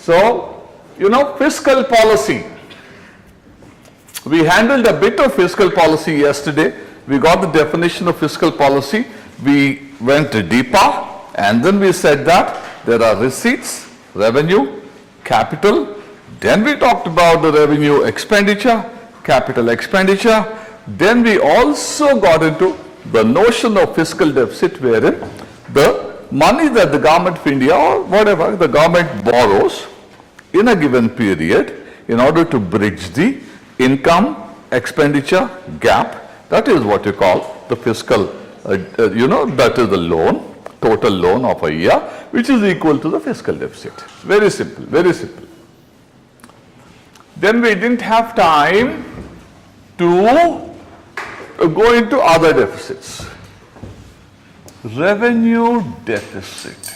So, you know, fiscal policy. We handled a bit of fiscal policy yesterday. We got the definition of fiscal policy. We went deeper and then we said that there are receipts, revenue, capital. Then we talked about the revenue expenditure, capital expenditure. Then we also got into the notion of fiscal deficit, wherein the money that the government of India or whatever the government borrows in a given period in order to bridge the income expenditure gap. That is what you call the fiscal, that is the loan, total loan of a year, which is equal to the fiscal deficit. Very simple, very simple. Then we didn't have time to go into other deficits. Revenue deficit.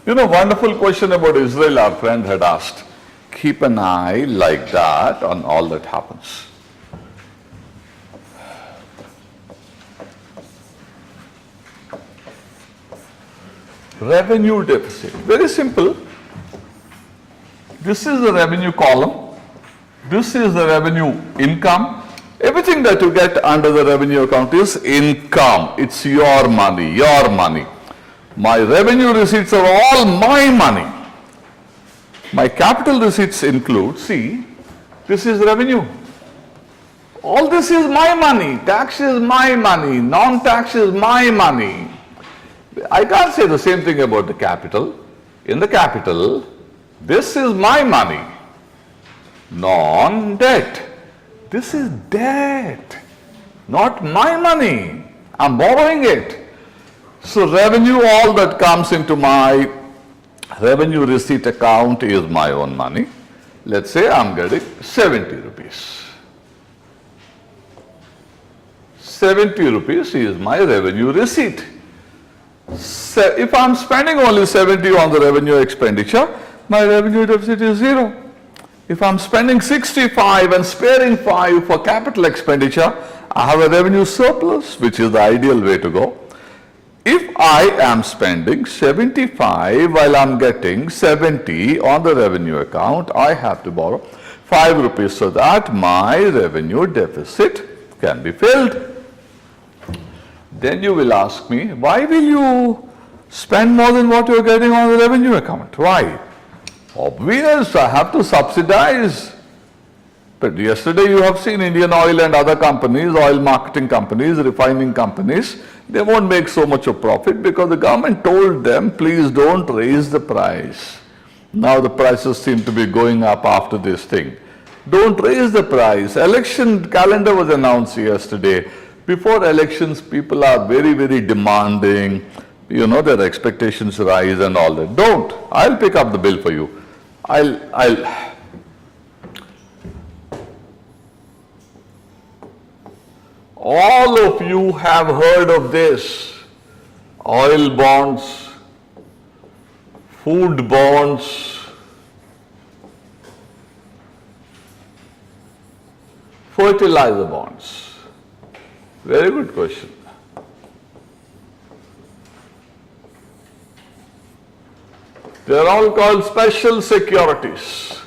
You know, wonderful question about Israel our friend had asked. Keep an eye like that on all that happens. Revenue deficit. Very simple. This is the revenue column. This is the revenue income. Everything that you get under the revenue account is income. It's your money, your money. My revenue receipts are all my money. My capital receipts include, see, this is revenue. All this is my money. Tax is my money. Non-tax is my money. I can't say the same thing about the capital. In the capital, this is my money. Non-debt. This is debt, not my money. I'm borrowing it. So revenue, all that comes into my revenue receipt account is my own money. Let's say I'm getting 70 rupees. 70 rupees is my revenue receipt. So if I'm spending only 70 on the revenue expenditure, my revenue deficit is 0. If I'm spending 65 and sparing 5 for capital expenditure, I have a revenue surplus, which is the ideal way to go. If I am spending 75 while I'm getting 70 on the revenue account, I have to borrow 5 rupees so that my revenue deficit can be filled. Then you will ask me, why will you spend more than what you're getting on the revenue account? Why? Obvious, I have to subsidize. But yesterday you have seen Indian Oil and other companies, oil marketing companies, refining companies, they won't make so much of profit because the government told them, please don't raise the price. Now the prices seem to be going up after this thing. Don't raise the price. Election calendar was announced yesterday. Before elections, people are very, very demanding. You know, their expectations rise and all that. Don't. I'll pick up the bill for you. All of you have heard of this. Oil bonds, food bonds, fertilizer bonds. Very good question. They are all called special securities.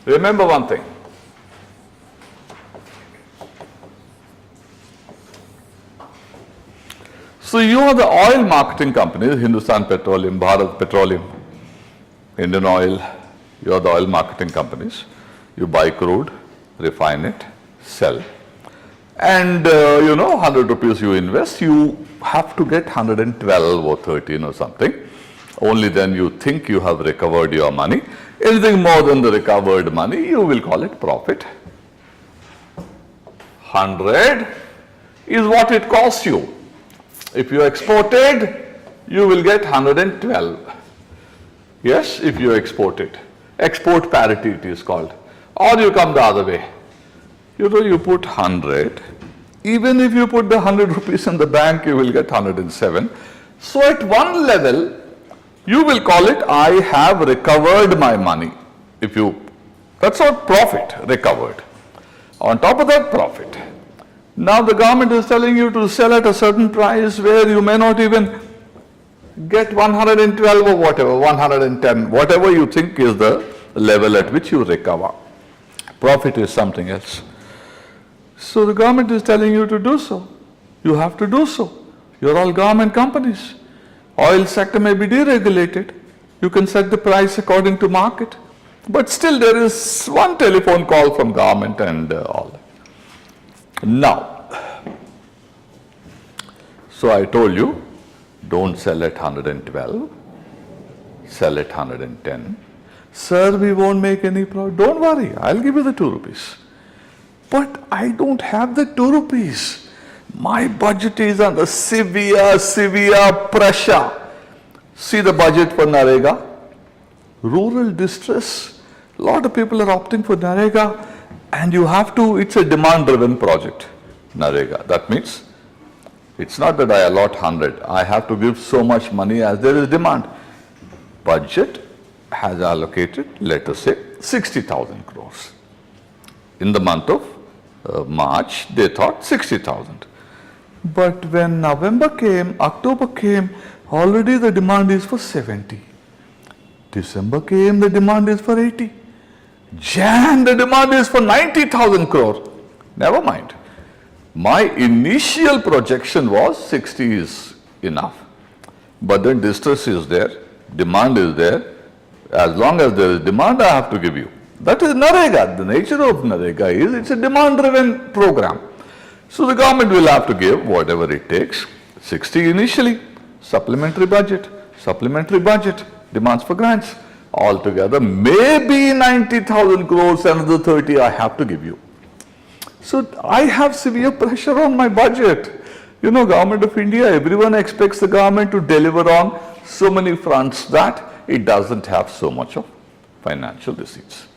Remember one thing. So you are the oil marketing companies, Hindustan Petroleum, Bharat Petroleum, Indian Oil, you are the oil marketing companies. You buy crude, refine it, sell. And 100 rupees you invest, you have to get 112 or 13 or something. Only then you think you have recovered your money. Anything more than the recovered money, you will call it profit. 100 is what it costs you. If you exported, you will get 112. Yes, if you export it. Export parity it is called. Or you come the other way. You put 100. Even if you put the 100 rupees in the bank, you will get 107. So at one level, you will call it, I have recovered my money. That's not profit, recovered. On top of that profit, Now the government is telling you to sell at a certain price where you may not even get 112 or whatever, 110, whatever you think is the level at which you recover. Profit is something else. So the government is telling you to do so. You have to do so. You're all government companies. Oil sector may be deregulated. You can set the price according to market. But still there is one telephone call from government and all that. Now, so I told you, don't sell at 112, sell at 110. Sir, we won't make any profit. Don't worry, I'll give you the 2 rupees. But I don't have the 2 rupees. My budget is under severe pressure. See the budget for Narega. Rural distress. A lot of people are opting for Narega, and you have to, it's a demand-driven project, Narega. That means it's not that I allot 100. I have to give so much money as there is demand. Budget has allocated, let us say, 60,000 crores. In the month of March, they thought 60,000. But when November came, October came, already the demand is for 70. December came, the demand is for 80. Jan, the demand is for 90,000 crore. Never mind. My initial projection was 60 is enough. But then distress is there, demand is there. As long as there is demand, I have to give you. That is Narega. The nature of Narega is it's a demand-driven program. So the government will have to give whatever it takes. 60 initially, supplementary budget, demands for grants. Altogether, maybe 90,000 crores, another 30 I have to give you. So I have severe pressure on my budget. You know, Government of India, everyone expects the government to deliver on so many fronts that it doesn't have so much of financial receipts.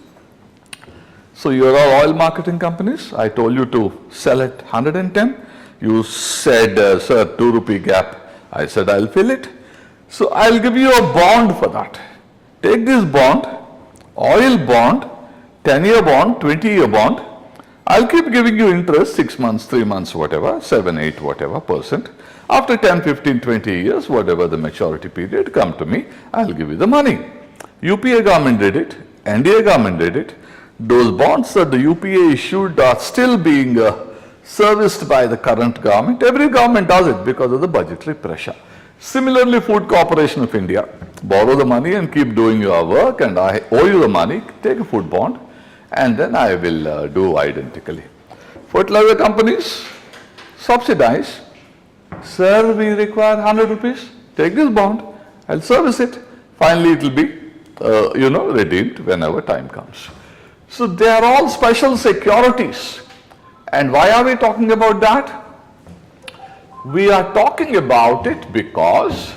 So you are all oil marketing companies. I told you to sell at 110. You said, sir, 2 rupee gap. I said, I'll fill it. So I'll give you a bond for that. Take this bond, oil bond, 10-year bond, 20-year bond. I'll keep giving you interest, 6 months, 3 months, whatever, 7, 8, whatever %. After 10, 15, 20 years, whatever the maturity period, come to me, I'll give you the money. UPA government did it, NDA government did it. Those bonds that the UPA issued are still being serviced by the current government. Every government does it because of the budgetary pressure. Similarly, Food Corporation of India, borrow the money and keep doing your work, and I owe you the money, take a food bond, and then I will do identically. Fertilizer companies, subsidize. Sir, we require 100 rupees, take this bond, I'll service it. Finally, it will be, redeemed whenever time comes. So they are all special securities. And why are we talking about that? We are talking about it because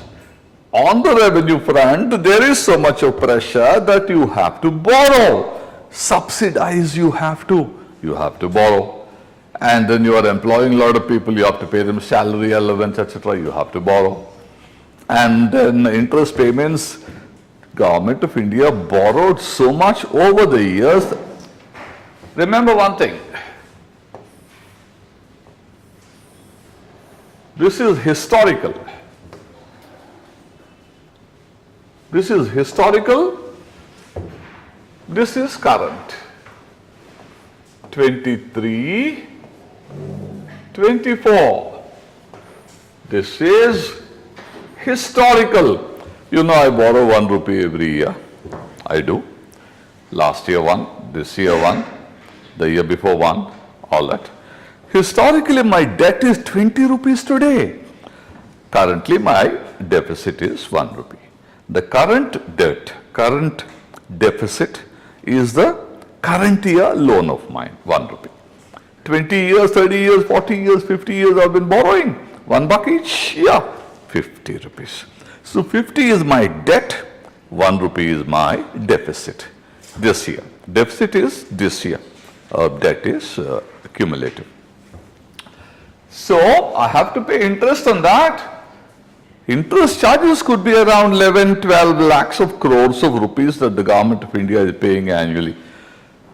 on the revenue front, there is so much of pressure that you have to borrow. Subsidize, you have to borrow. And then you are employing a lot of people, you have to pay them salary, allowance, etc. You have to borrow. And then interest payments, Government of India borrowed so much over the years. Remember one thing. This is historical. This is historical. This is current. 23, 24. This is historical. You know, I borrow 1 rupee every year. I do. Last year 1, this year 1, the year before 1, all that. Historically, my debt is 20 rupees today. Currently, my deficit is 1 rupee. The current debt, current deficit is the current year loan of mine, 1 rupee. 20 years, 30 years, 40 years, 50 years I've been borrowing. $1 each year, 50 rupees. So 50 is my debt, 1 rupee is my deficit this year. Deficit is this year, debt is cumulative. So I have to pay interest on that. Interest charges could be around 11, 12 lakhs of crores of rupees that the Government of India is paying annually.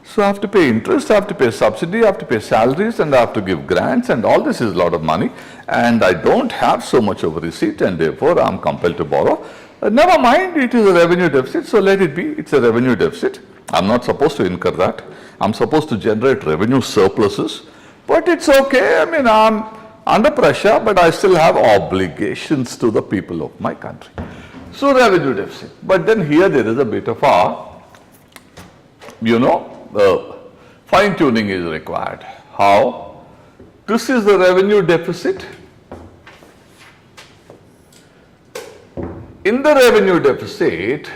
So I have to pay interest, I have to pay subsidy, I have to pay salaries, and I have to give grants, and all this is a lot of money, and I don't have so much of a receipt, and therefore I am compelled to borrow. Never mind, it is a revenue deficit, so let it be, it's a revenue deficit. I'm not supposed to incur that. I'm supposed to generate revenue surpluses, but it's okay. I mean, I'm under pressure, but I still have obligations to the people of my country. So revenue deficit. But then here there is a bit of a, fine tuning is required. How? This is the revenue deficit. In the revenue deficit,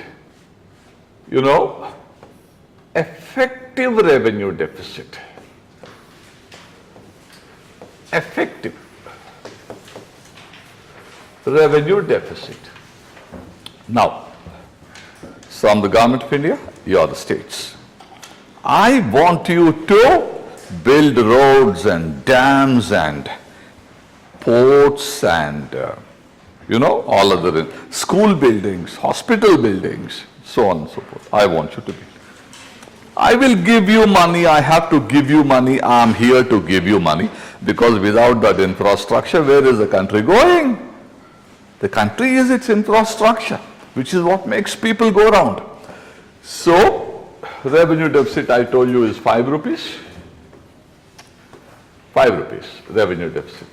effective revenue deficit. Effective revenue deficit. Now, from the government of India, you are the states. I want you to build roads and dams and ports and, all other school buildings, hospital buildings, so on and so forth. I want you to build. I will give you money, I have to give you money, I am here to give you money, because without that infrastructure, where is the country going? The country is its infrastructure, which is what makes people go around. So, revenue deficit I told you is 5 rupees. 5 rupees revenue deficit.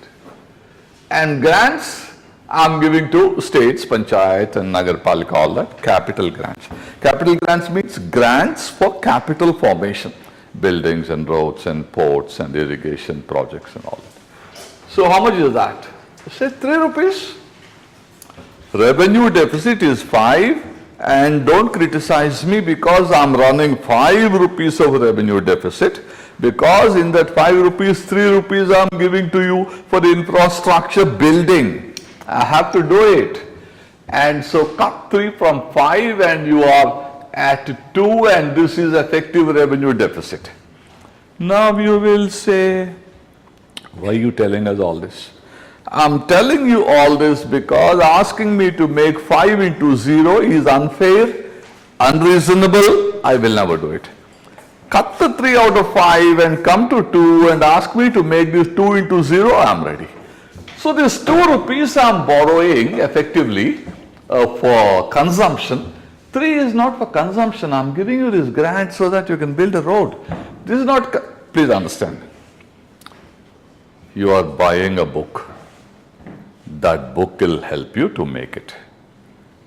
And grants I am giving to states, panchayat and nagarpalika, all that, capital grants. Capital grants means grants for capital formation, buildings and roads and ports and irrigation projects and all that. So how much is that? Say 3 rupees. Revenue deficit is 5, and don't criticize me because I am running 5 rupees of revenue deficit, because in that 5 rupees, 3 rupees I am giving to you for the infrastructure building. I have to do it. And so cut 3 from 5 and you are at 2, and this is effective revenue deficit. Now you will say, why are you telling us all this? I'm telling you all this because asking me to make 5 into 0 is unfair, unreasonable. I will never do it. Cut the 3 out of 5 and come to 2 and ask me to make this 2 into 0, I am ready. So this 2 rupees I am borrowing effectively for consumption. 3 is not for consumption. I am giving you this grant so that you can build a road. This is not, please understand. You are buying a book. That book will help you to make it.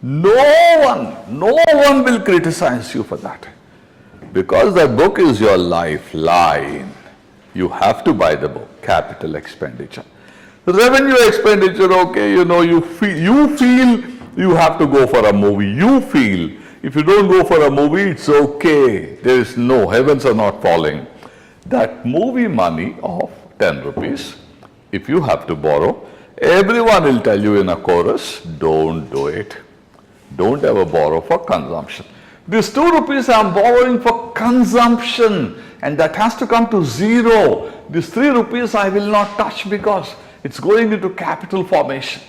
No one will criticize you for that. Because that book is your lifeline. You have to buy the book, capital expenditure. Revenue expenditure, okay, you feel you have to go for a movie. You feel if you don't go for a movie, it's okay. There is no, heavens are not falling. That movie money of 10 rupees, if you have to borrow, everyone will tell you in a chorus, don't do it. Don't ever borrow for consumption. This 2 rupees I am borrowing for consumption, and that has to come to 0. This 3 rupees I will not touch because it's going into capital formation.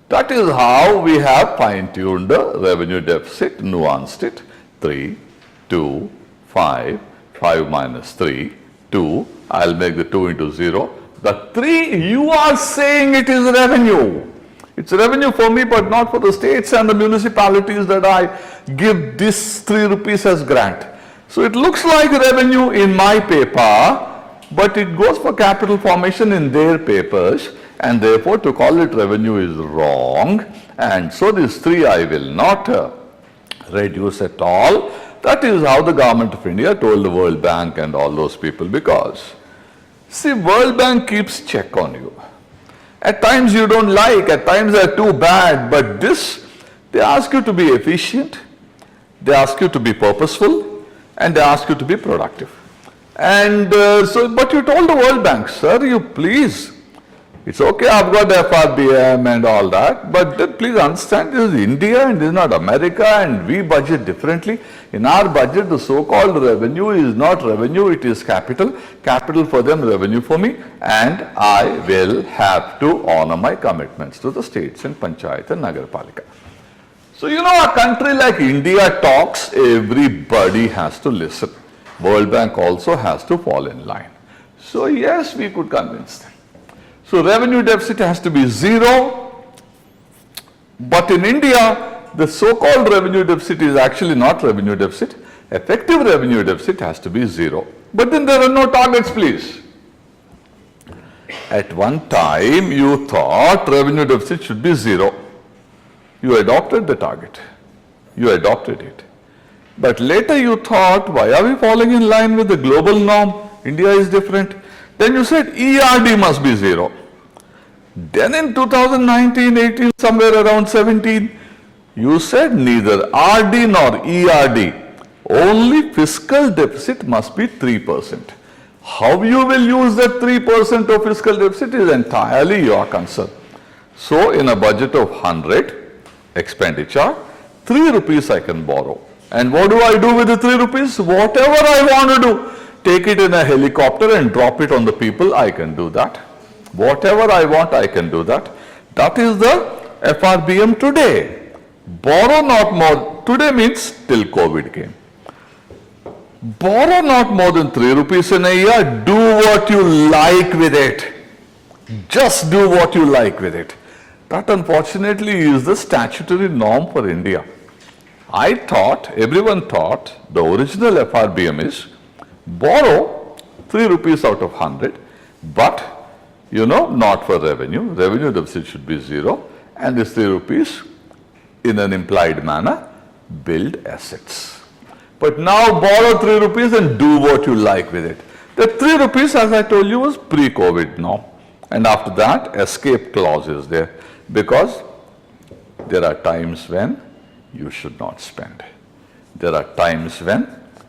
That is how we have fine-tuned the revenue deficit, nuanced it. 3, 2, 5, 5 minus 3, 2. I'll make the 2 into 0. The 3, you are saying it is revenue. It's revenue for me, but not for the states and the municipalities that I give this 3 rupees as grant. So it looks like revenue in my paper, but it goes for capital formation in their papers, and therefore to call it revenue is wrong. And so this 3 I will not reduce at all. That is how the government of India told the World Bank and all those people, because see, World Bank keeps check on you. At times you don't like, at times they are too bad, but this, they ask you to be efficient, they ask you to be purposeful, and they ask you to be productive. And but you told the World Bank, sir, you please, it's okay, I've got FRBM and all that, but then please understand, this is India and this is not America, and we budget differently. In our budget, the so-called revenue is not revenue, it is capital. Capital for them, revenue for me, and I will have to honor my commitments to the states and panchayat and nagarpalika. So, a country like India talks, everybody has to listen. World Bank also has to fall in line. So yes, we could convince them. So revenue deficit has to be 0, but in India, the so-called revenue deficit is actually not revenue deficit. Effective revenue deficit has to be 0. But then there are no targets, please. At one time, you thought revenue deficit should be 0. You adopted the target. You adopted it. But later you thought, why are we falling in line with the global norm? India is different. Then you said ERD must be 0. Then in 2019, 18, somewhere around 17, you said neither RD nor ERD. Only fiscal deficit must be 3%. How you will use that 3% of fiscal deficit is entirely your concern. So in a budget of 100 expenditure, 3 rupees I can borrow. And what do I do with the 3 rupees? Whatever I want to do. Take it in a helicopter and drop it on the people, I can do that. Whatever I want, I can do that. That is the FRBM today. Borrow not more. Today means till COVID came. Borrow not more than 3 rupees in a year. Do what you like with it. Just do what you like with it. That unfortunately is the statutory norm for India. I thought, everyone thought, the original FRBM is borrow 3 rupees out of 100, but not for revenue. Revenue deficit should be 0, and this 3 rupees in an implied manner build assets. But now borrow 3 rupees and do what you like with it. The 3 rupees, as I told you, was pre-COVID norm. And after that, escape clause is there, because there are times when you should not spend. There are times when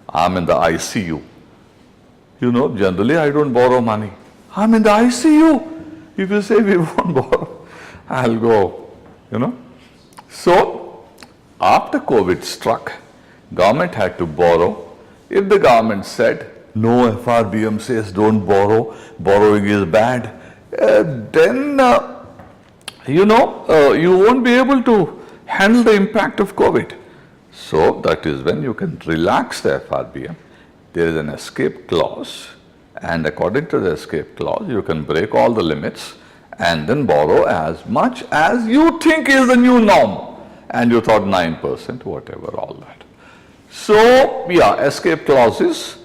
I'm in the ICU. Generally I don't borrow money. I'm in the ICU. If you say we won't borrow, I'll go, So, after COVID struck, government had to borrow. If the government said, no, FRBM says don't borrow, borrowing is bad, then, you won't be able to handle the impact of COVID. So, that is when you can relax the FRBM. There is an escape clause, and according to the escape clause, you can break all the limits and then borrow as much as you think is the new norm. And you thought 9%, whatever, all that. So, yeah, escape clause is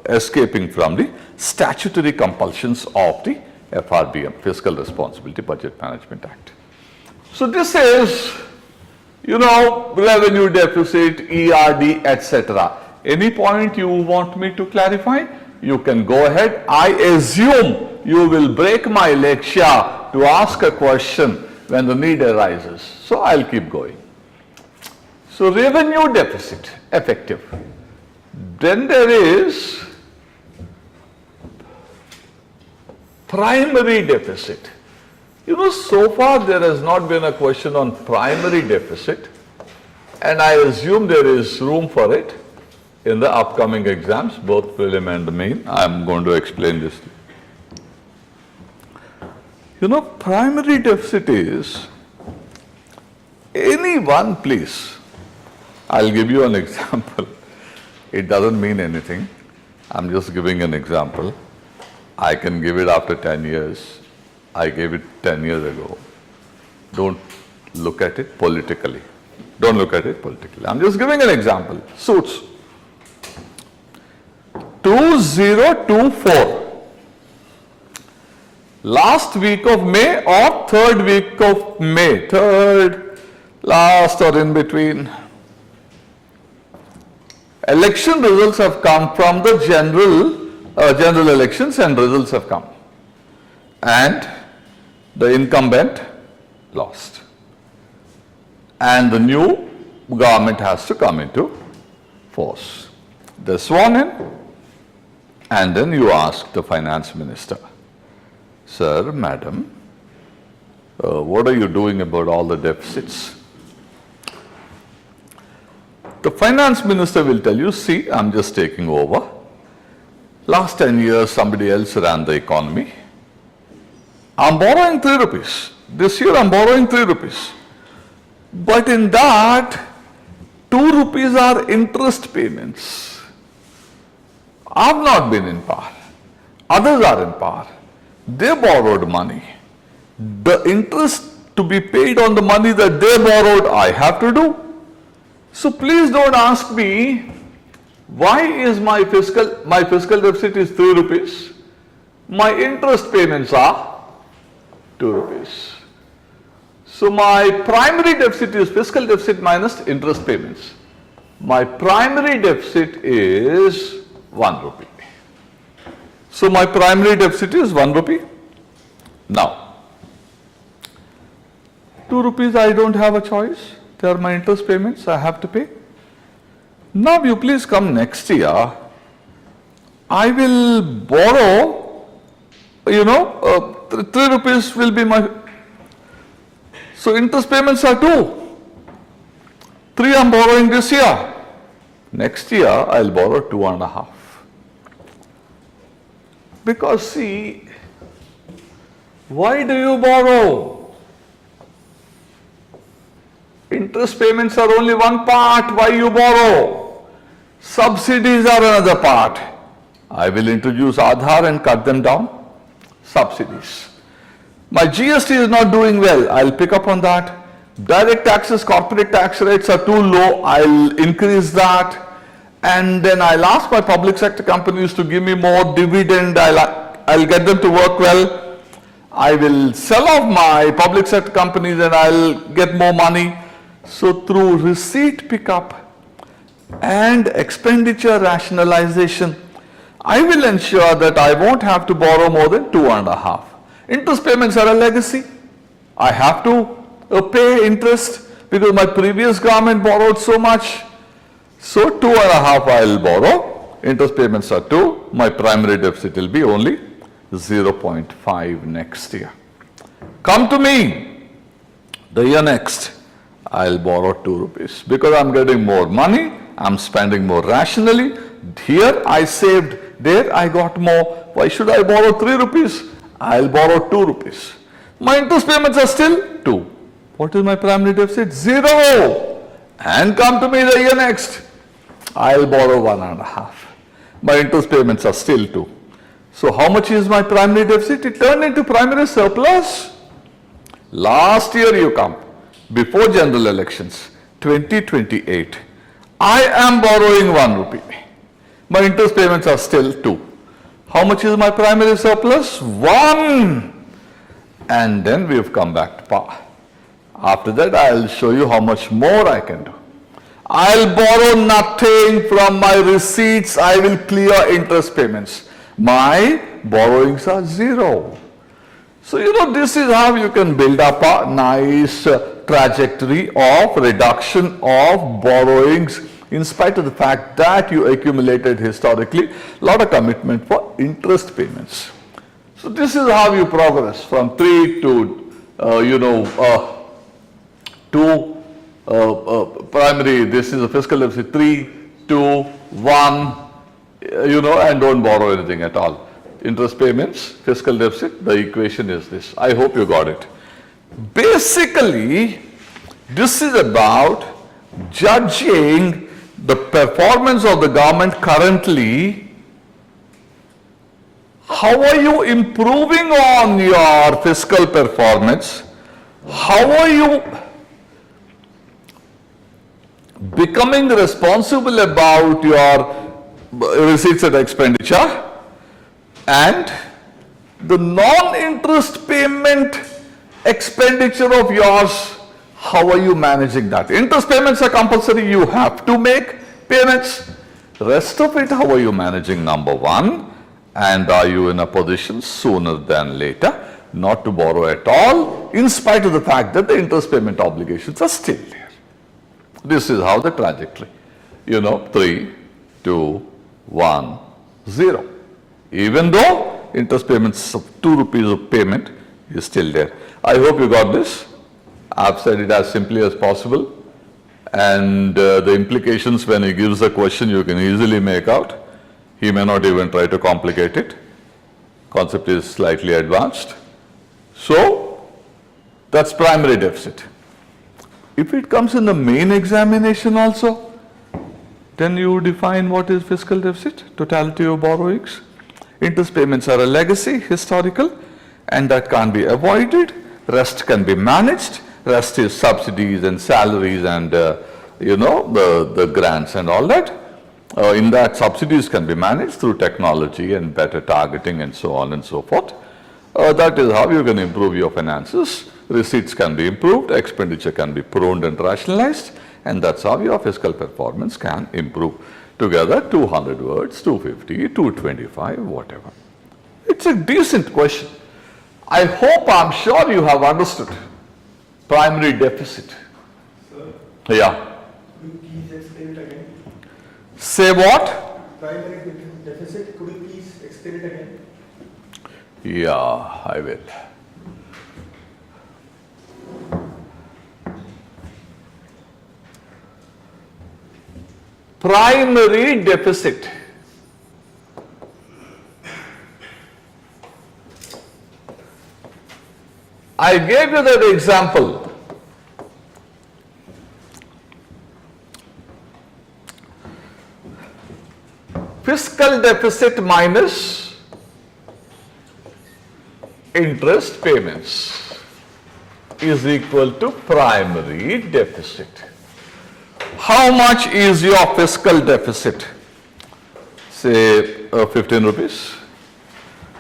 escaping from the statutory compulsions of the FRBM, Fiscal Responsibility Budget Management Act. So, this is, revenue deficit, ERD, etc. Any point you want me to clarify? You can go ahead. I assume you will break my lecture to ask a question when the need arises. So I'll keep going. So revenue deficit, effective. Then there is primary deficit. So far there has not been a question on primary deficit, and I assume there is room for it in the upcoming exams, both prelim and the main. I am going to explain this to you. Primary deficit is any one place. I'll give you an example. It doesn't mean anything. I'm just giving an example. I can give it after 10 years. I gave it 10 years ago. Don't look at it politically. Don't look at it politically. I'm just giving an example. Suits. 2024. Last week of May or third week of May. Third, last or in between. Election results have come from the general elections, and results have come. And the incumbent lost. And the new government has to come into force. They're sworn in, and then you ask the finance minister, sir, madam, what are you doing about all the deficits? The finance minister will tell you, see, I'm just taking over. Last 10 years, somebody else ran the economy. I'm borrowing 3 rupees. This year, I'm borrowing 3 rupees. But in that, 2 rupees are interest payments. I've not been in power. Others are in power. They borrowed money. The interest to be paid on the money that they borrowed, I have to do. So please don't ask me, why is my fiscal deficit is 3 rupees? My interest payments are 2 rupees. So my primary deficit is fiscal deficit minus interest payments. My primary deficit is 1 rupee. So my primary deficit is 1 rupee. Now, 2 rupees I don't have a choice. They are my interest payments I have to pay. Now you please come next year. I will borrow, 3 rupees will be my, so interest payments are 2. 3 I am borrowing this year. Next year I will borrow 2.5. Because see, why do you borrow? Interest payments are only one part, why you borrow? Subsidies are another part. I will introduce Aadhaar and cut them down. Subsidies. My GST is not doing well, I will pick up on that. Direct taxes, corporate tax rates are too low, I will increase that. And then I'll ask my public sector companies to give me more dividend, I'll get them to work well. I will sell off my public sector companies and I'll get more money. So through receipt pickup and expenditure rationalization, I will ensure that I won't have to borrow more than 2.5. Interest payments are a legacy. I have to pay interest because my previous government borrowed so much. So 2.5 I will borrow, interest payments are 2, my primary deficit will be only 0.5 next year. Come to me, the year next, I will borrow 2 rupees because I am getting more money, I am spending more rationally. Here I saved, there I got more. Why should I borrow 3 rupees? I will borrow 2 rupees. My interest payments are still 2. What is my primary deficit? 0. And come to me the year next. I will borrow 1.5. My interest payments are still 2. So how much is my primary deficit? It turned into primary surplus. Last year you come, before general elections, 2028. I am borrowing 1 rupee. My interest payments are still 2. How much is my primary surplus? 1. And then we have come back to power. After that I will show you how much more I can do. I will borrow nothing from my receipts, I will clear interest payments. My borrowings are 0. So this is how you can build up a nice trajectory of reduction of borrowings in spite of the fact that you accumulated historically a lot of commitment for interest payments. So this is how you progress from 3 to primary, this is a fiscal deficit, 3, 2, 1, and don't borrow anything at all. Interest payments, fiscal deficit, the equation is this. I hope you got it. Basically, this is about judging the performance of the government currently. How are you improving on your fiscal performance? How are you becoming responsible about your receipts and expenditure? And the non-interest payment expenditure of yours, how are you managing that? Interest payments are compulsory, you have to make payments. Rest of it, how are you managing? Number 1, and are you in a position sooner than later not to borrow at all in spite of the fact that the interest payment obligations are still there? This is how the trajectory, 3, 2, 1, 0. Even though interest payments of 2 rupees of payment is still there. I hope you got this. I have said it as simply as possible, and the implications when he gives a question you can easily make out. He may not even try to complicate it. Concept is slightly advanced. So that's primary deficit. If it comes in the main examination also, Then you define what is fiscal deficit, totality of borrowings. Interest payments are a legacy, historical, and that can't be avoided. Rest can be managed. Rest is subsidies and salaries and, the grants and all that. In that, subsidies can be managed through technology and better targeting and so on and so forth. That is how you can improve your finances. Receipts can be improved, expenditure can be pruned and rationalized, and that's how your fiscal performance can improve. Together, 200 words, 250, 225, whatever. It's a decent question. I hope, I'm sure you have understood. Primary deficit. Sir, yeah. could you please explain it again? Say what? Primary deficit, could you please explain it again? Yeah, I will. Primary deficit. I gave you that example. Fiscal deficit minus interest payments is equal to primary deficit. How much is your fiscal deficit? Say 15 rupees.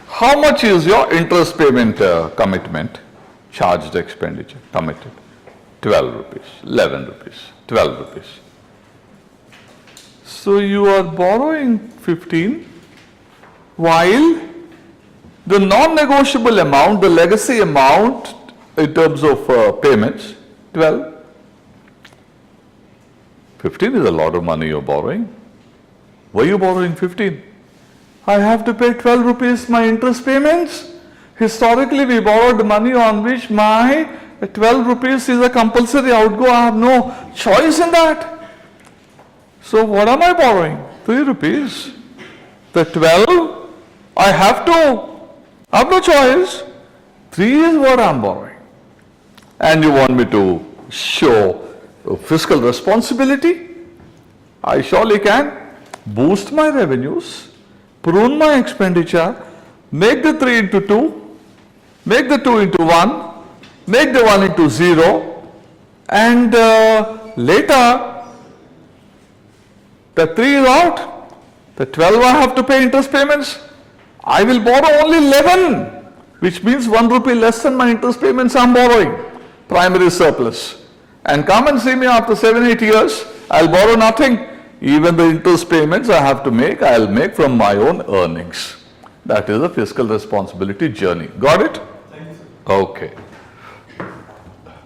How much is your interest payment commitment, charged expenditure, committed? 12 rupees, 11 rupees, 12 rupees. So you are borrowing 15 while the non-negotiable amount, the legacy amount in terms of payments, 12. 15 is a lot of money you're borrowing. Why are you borrowing 15? I have to pay 12 rupees my interest payments. Historically, we borrowed money on which my 12 rupees is a compulsory outgo. I have no choice in that. So what am I borrowing? 3 rupees. The 12, I have no choice. 3 is what I'm borrowing. And you want me to show fiscal responsibility? I surely can. Boost my revenues, prune my expenditure, make the 3 into 2, make the 2 into 1, make the 1 into 0, and later the 3 is out. The 12 I have to pay interest payments. I will borrow only 11, which means 1 rupee less than my interest payments I'm borrowing. Primary surplus. And come and see me after 7-8 years, I'll borrow nothing. Even the interest payments I have to make, I'll make from my own earnings. That is a fiscal responsibility journey. Got it? Thank you, sir. Okay.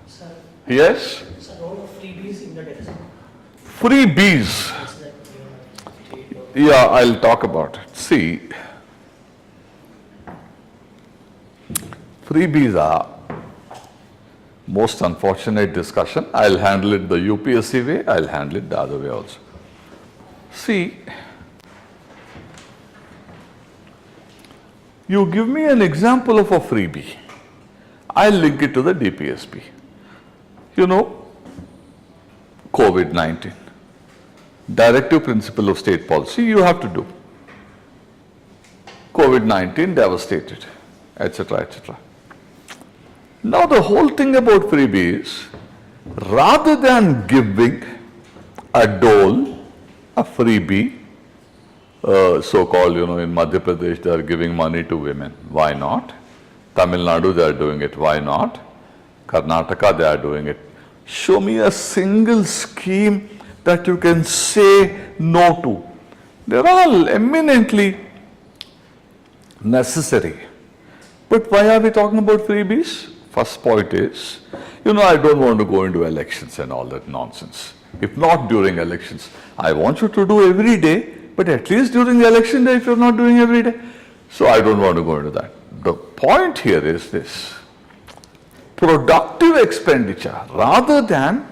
Sir, Yes? sir, role of freebies in the deficit. Freebies. It's like, Yeah, I'll talk about it. See, freebies are most unfortunate discussion. I'll handle it the UPSC way, I'll handle it the other way also. See, you give me an example of a freebie. I'll link it to the DPSP. You know, COVID-19. Directive principle of state policy you have to do. COVID-19 devastated, etc., etc. Now the whole thing about freebies, rather than giving a dole, a freebie, so-called, in Madhya Pradesh they are giving money to women. Why not? Tamil Nadu they are doing it. Why not? Karnataka they are doing it. Show me a single scheme that you can say no to. They're all eminently necessary. But why are we talking about freebies? First point is, I don't want to go into elections and all that nonsense. If not during elections, I want you to do every day, but at least during the election day if you're not doing every day. So I don't want to go into that. The point here is this. Productive expenditure, rather than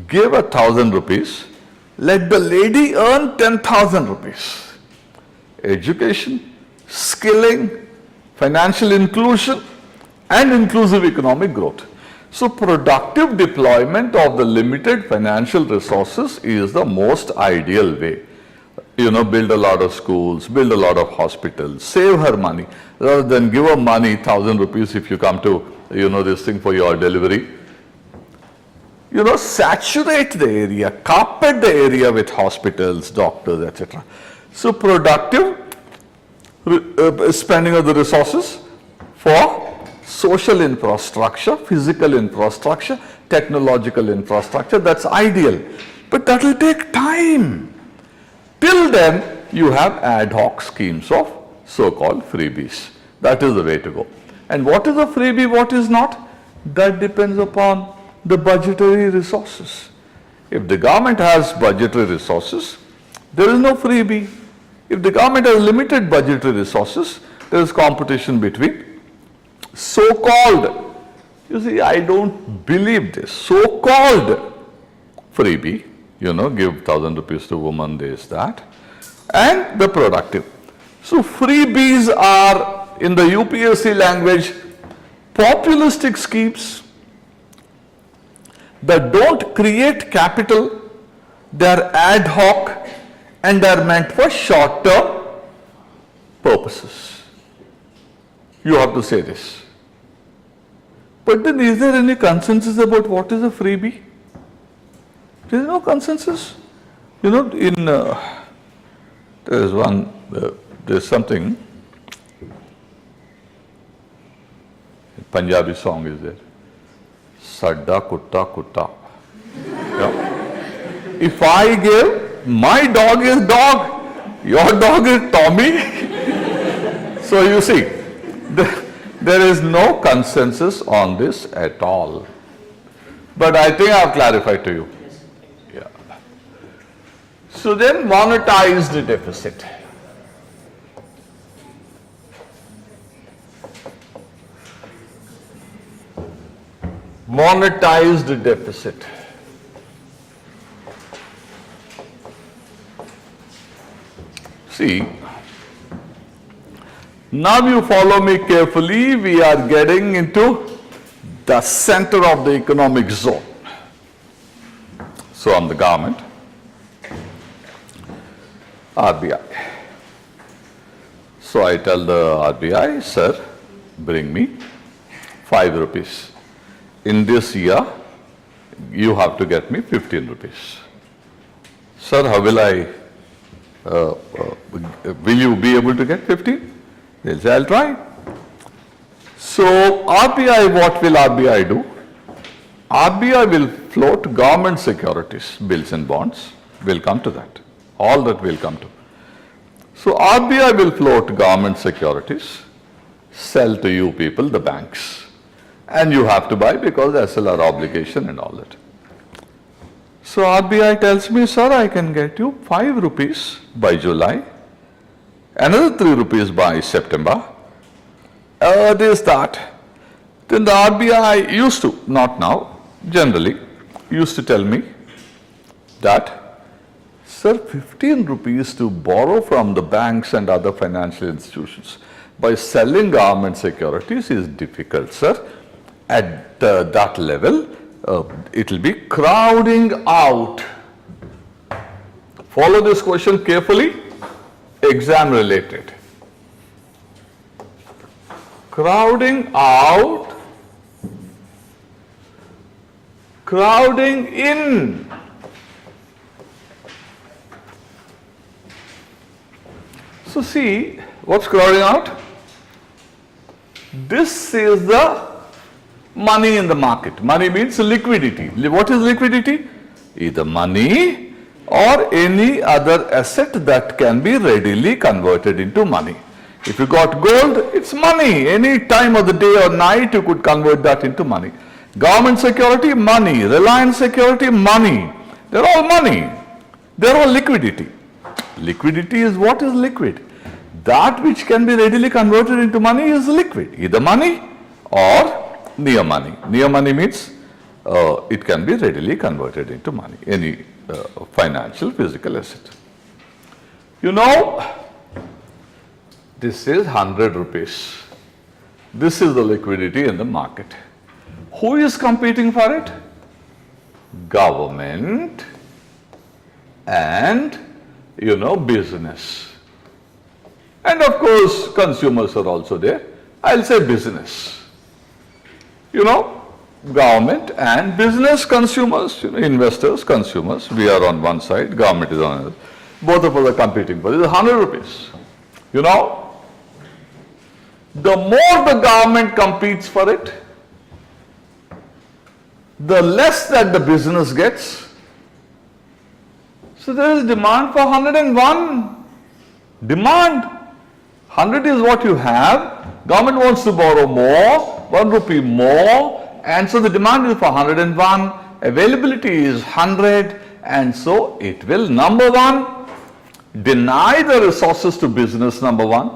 give 1,000 rupees, let the lady earn 10,000 rupees. Education, skilling, financial inclusion, and inclusive economic growth. So productive deployment of the limited financial resources is the most ideal way. Build a lot of schools, build a lot of hospitals, save her money, rather than give her money, 1,000 rupees if you come to, this thing for your delivery. Saturate the area, carpet the area with hospitals, doctors, etc. So productive spending of the resources for social infrastructure, physical infrastructure, technological infrastructure, that's ideal. But that will take time. Till then, you have ad hoc schemes of so-called freebies. That is the way to go. And what is a freebie, what is not? That depends upon the budgetary resources. If the government has budgetary resources, there is no freebie. If the government has limited budgetary resources, there is competition between so-called, you see, I don't believe this, so-called freebie, give 1,000 rupees to woman, this, that, and the productive. So freebies are, in the UPSC language, populistic schemes that don't create capital, they are ad hoc and they are meant for short-term purposes. You have to say this. But then is there any consensus about what is a freebie? There is no consensus. There's something, Punjabi song is there. Sadda kutta kutta. Yeah. If I give, my dog is dog, your dog is Tommy. So you see, there is no consensus on this at all. But I think I have clarified to you. Yeah. So then monetized deficit. Monetized deficit. See, now you follow me carefully, we are getting into the center of the economic zone. So I'm the government, RBI. So I tell the RBI, sir, bring me 5 rupees. In this year, you have to get me 15 rupees. Sir, how will will you be able to get 15? They'll say, I'll try. So RBI, what will RBI do? RBI will float government securities, bills and bonds. We'll come to that. All that will come to. So RBI will float government securities, sell to you people, the banks. And you have to buy because SLR obligation and all that. So RBI tells me, sir, I can get you 5 rupees by July, another 3 rupees by September, this, that. Then the RBI used to, not now, generally, used to tell me that, sir, 15 rupees to borrow from the banks and other financial institutions by selling government securities is difficult, sir. At that level, it will be crowding out. Follow this question carefully, exam related. Crowding out, crowding in. So see, what's crowding out? This is the money in the market. Money means liquidity. What is liquidity? Either money or any other asset that can be readily converted into money. If you got gold, it's money. Any time of the day or night, you could convert that into money. Government security, money. Reliance security, money. They're all money. They're all liquidity. Liquidity is what is liquid? That which can be readily converted into money is liquid. Either money or near money. Near money means it can be readily converted into money, any financial, physical asset. This is 100 rupees. This is the liquidity in the market. Who is competing for it? Government and, business. And of course, consumers are also there. I'll say business. Government and business, consumers, investors, consumers. We are on one side, government is on the other. Both of us are competing for it. It's 100 rupees. The more the government competes for it, the less that the business gets. So there is demand for 101. Demand. 100 is what you have. Government wants to borrow more, 1 rupee more, and so the demand is for 101. Availability is 100, and so it will, number one, deny the resources to business, number one.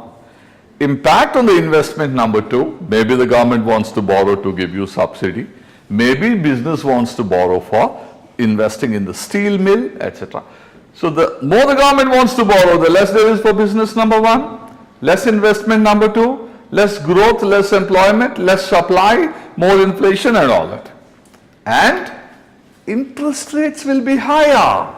Impact on the investment, number two. Maybe the government wants to borrow to give you subsidy. Maybe business wants to borrow for investing in the steel mill, etc. So the more the government wants to borrow, the less there is for business, number one. Less investment, number two. Less growth, less employment, less supply, more inflation and all that. And interest rates will be higher.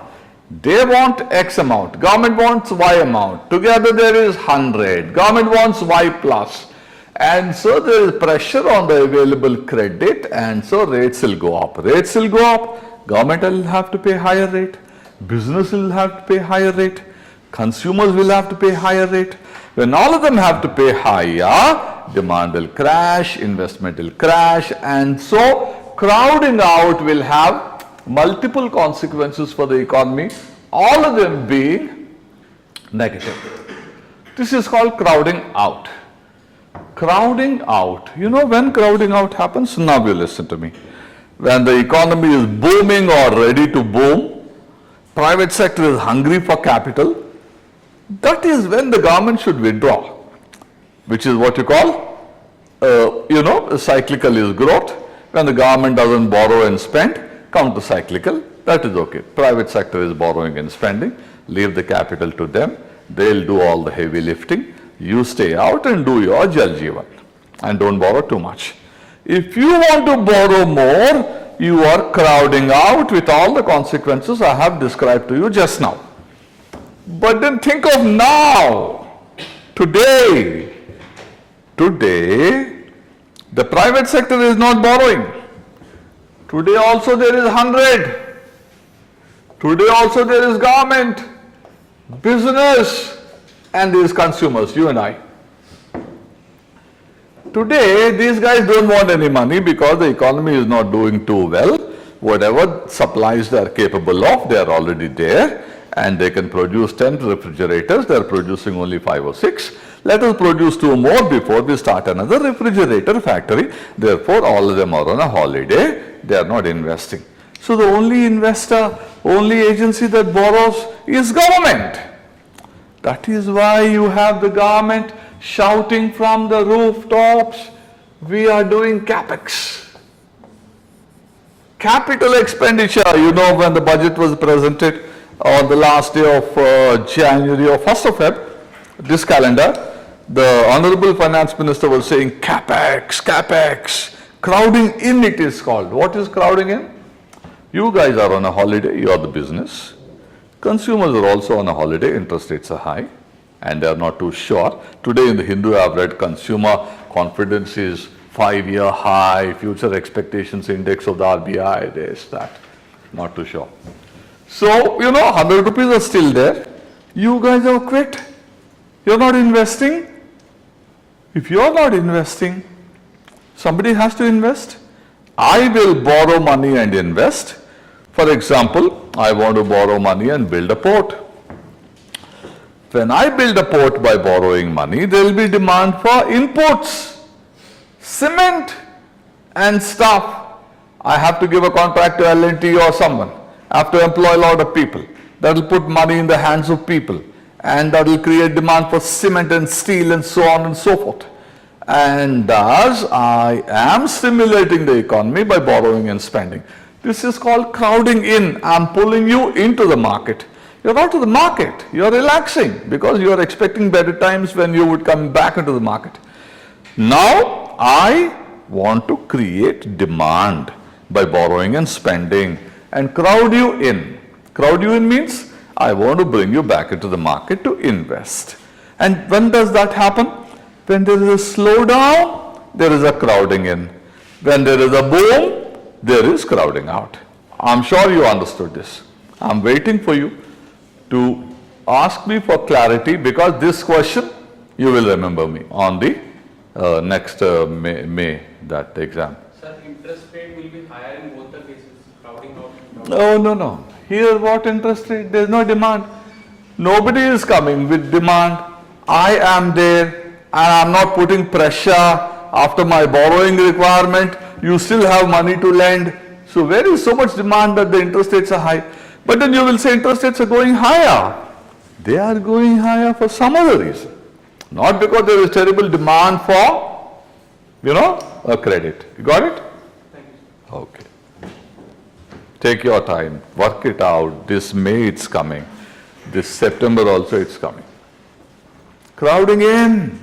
They want X amount, government wants Y amount, together there is 100, government wants Y plus. And so there is pressure on the available credit, and so rates will go up. Rates will go up, government will have to pay higher rate, business will have to pay higher rate, consumers will have to pay higher rate. When all of them have to pay higher, demand will crash, investment will crash, and so crowding out will have multiple consequences for the economy, all of them being negative. This is called crowding out. Crowding out. When crowding out happens? Now you listen to me. When the economy is booming or ready to boom, private sector is hungry for capital, that is when the government should withdraw, which is what you call, cyclical is growth. When the government doesn't borrow and spend, counter-cyclical, that is okay. Private sector is borrowing and spending, leave the capital to them, they'll do all the heavy lifting, you stay out and do your Jal Jeevan and don't borrow too much. If you want to borrow more, you are crowding out with all the consequences I have described to you just now. But then think of now, today, the private sector is not borrowing. Today also there is 100. Today also there is government, business, and there is consumers, you and I. Today these guys don't want any money because the economy is not doing too well. Whatever supplies they are capable of, they are already there, and they can produce 10 refrigerators, they are producing only 5 or 6. Let us produce 2 more before we start another refrigerator factory. Therefore, all of them are on a holiday, they are not investing. So the only investor, only agency that borrows is government. That is why you have the government shouting from the rooftops, we are doing capex. Capital expenditure, when the budget was presented on the last day of January or 1st of Feb, this calendar, the Honorable Finance Minister was saying capex, capex, crowding in it is called. What is crowding in? You guys are on a holiday, you are the business. Consumers are also on a holiday, interest rates are high and they are not too sure. Today in the Hindu I have read consumer confidence is 5-year high, future expectations index of the RBI, this, that, not too sure. So, 100 rupees are still there. You guys have quit. You're not investing. If you're not investing, somebody has to invest. I will borrow money and invest. For example, I want to borrow money and build a port. When I build a port by borrowing money, there will be demand for inputs, cement and stuff. I have to give a contract to L&T or someone. I have to employ a lot of people. That will put money in the hands of people, and that will create demand for cement and steel and so on and so forth. And thus, I am stimulating the economy by borrowing and spending. This is called crowding in. I am pulling you into the market. You are not to the market. You are relaxing because you are expecting better times when you would come back into the market. Now, I want to create demand by borrowing and spending and crowd you in. Crowd you in means I want to bring you back into the market to invest. And when does that happen? When there is a slowdown, there is a crowding in. When there is a boom, there is crowding out. I'm sure you understood this. I'm waiting for you to ask me for clarity, because this question you will remember me on the next May that exam. Sir, interest rate will be higher in both the cases, crowding out and No, no, no. Here what interest rate? There is no demand. Nobody is coming with demand. I am there and I am not putting pressure after my borrowing requirement. You still have money to lend. So there is so much demand that the interest rates are high. But then you will say interest rates are going higher. They are going higher for some other reason. Not because there is terrible demand for, a credit. You got it? Thank you. Okay. Take your time, work it out. This May it's coming. This September also it's coming. Crowding in.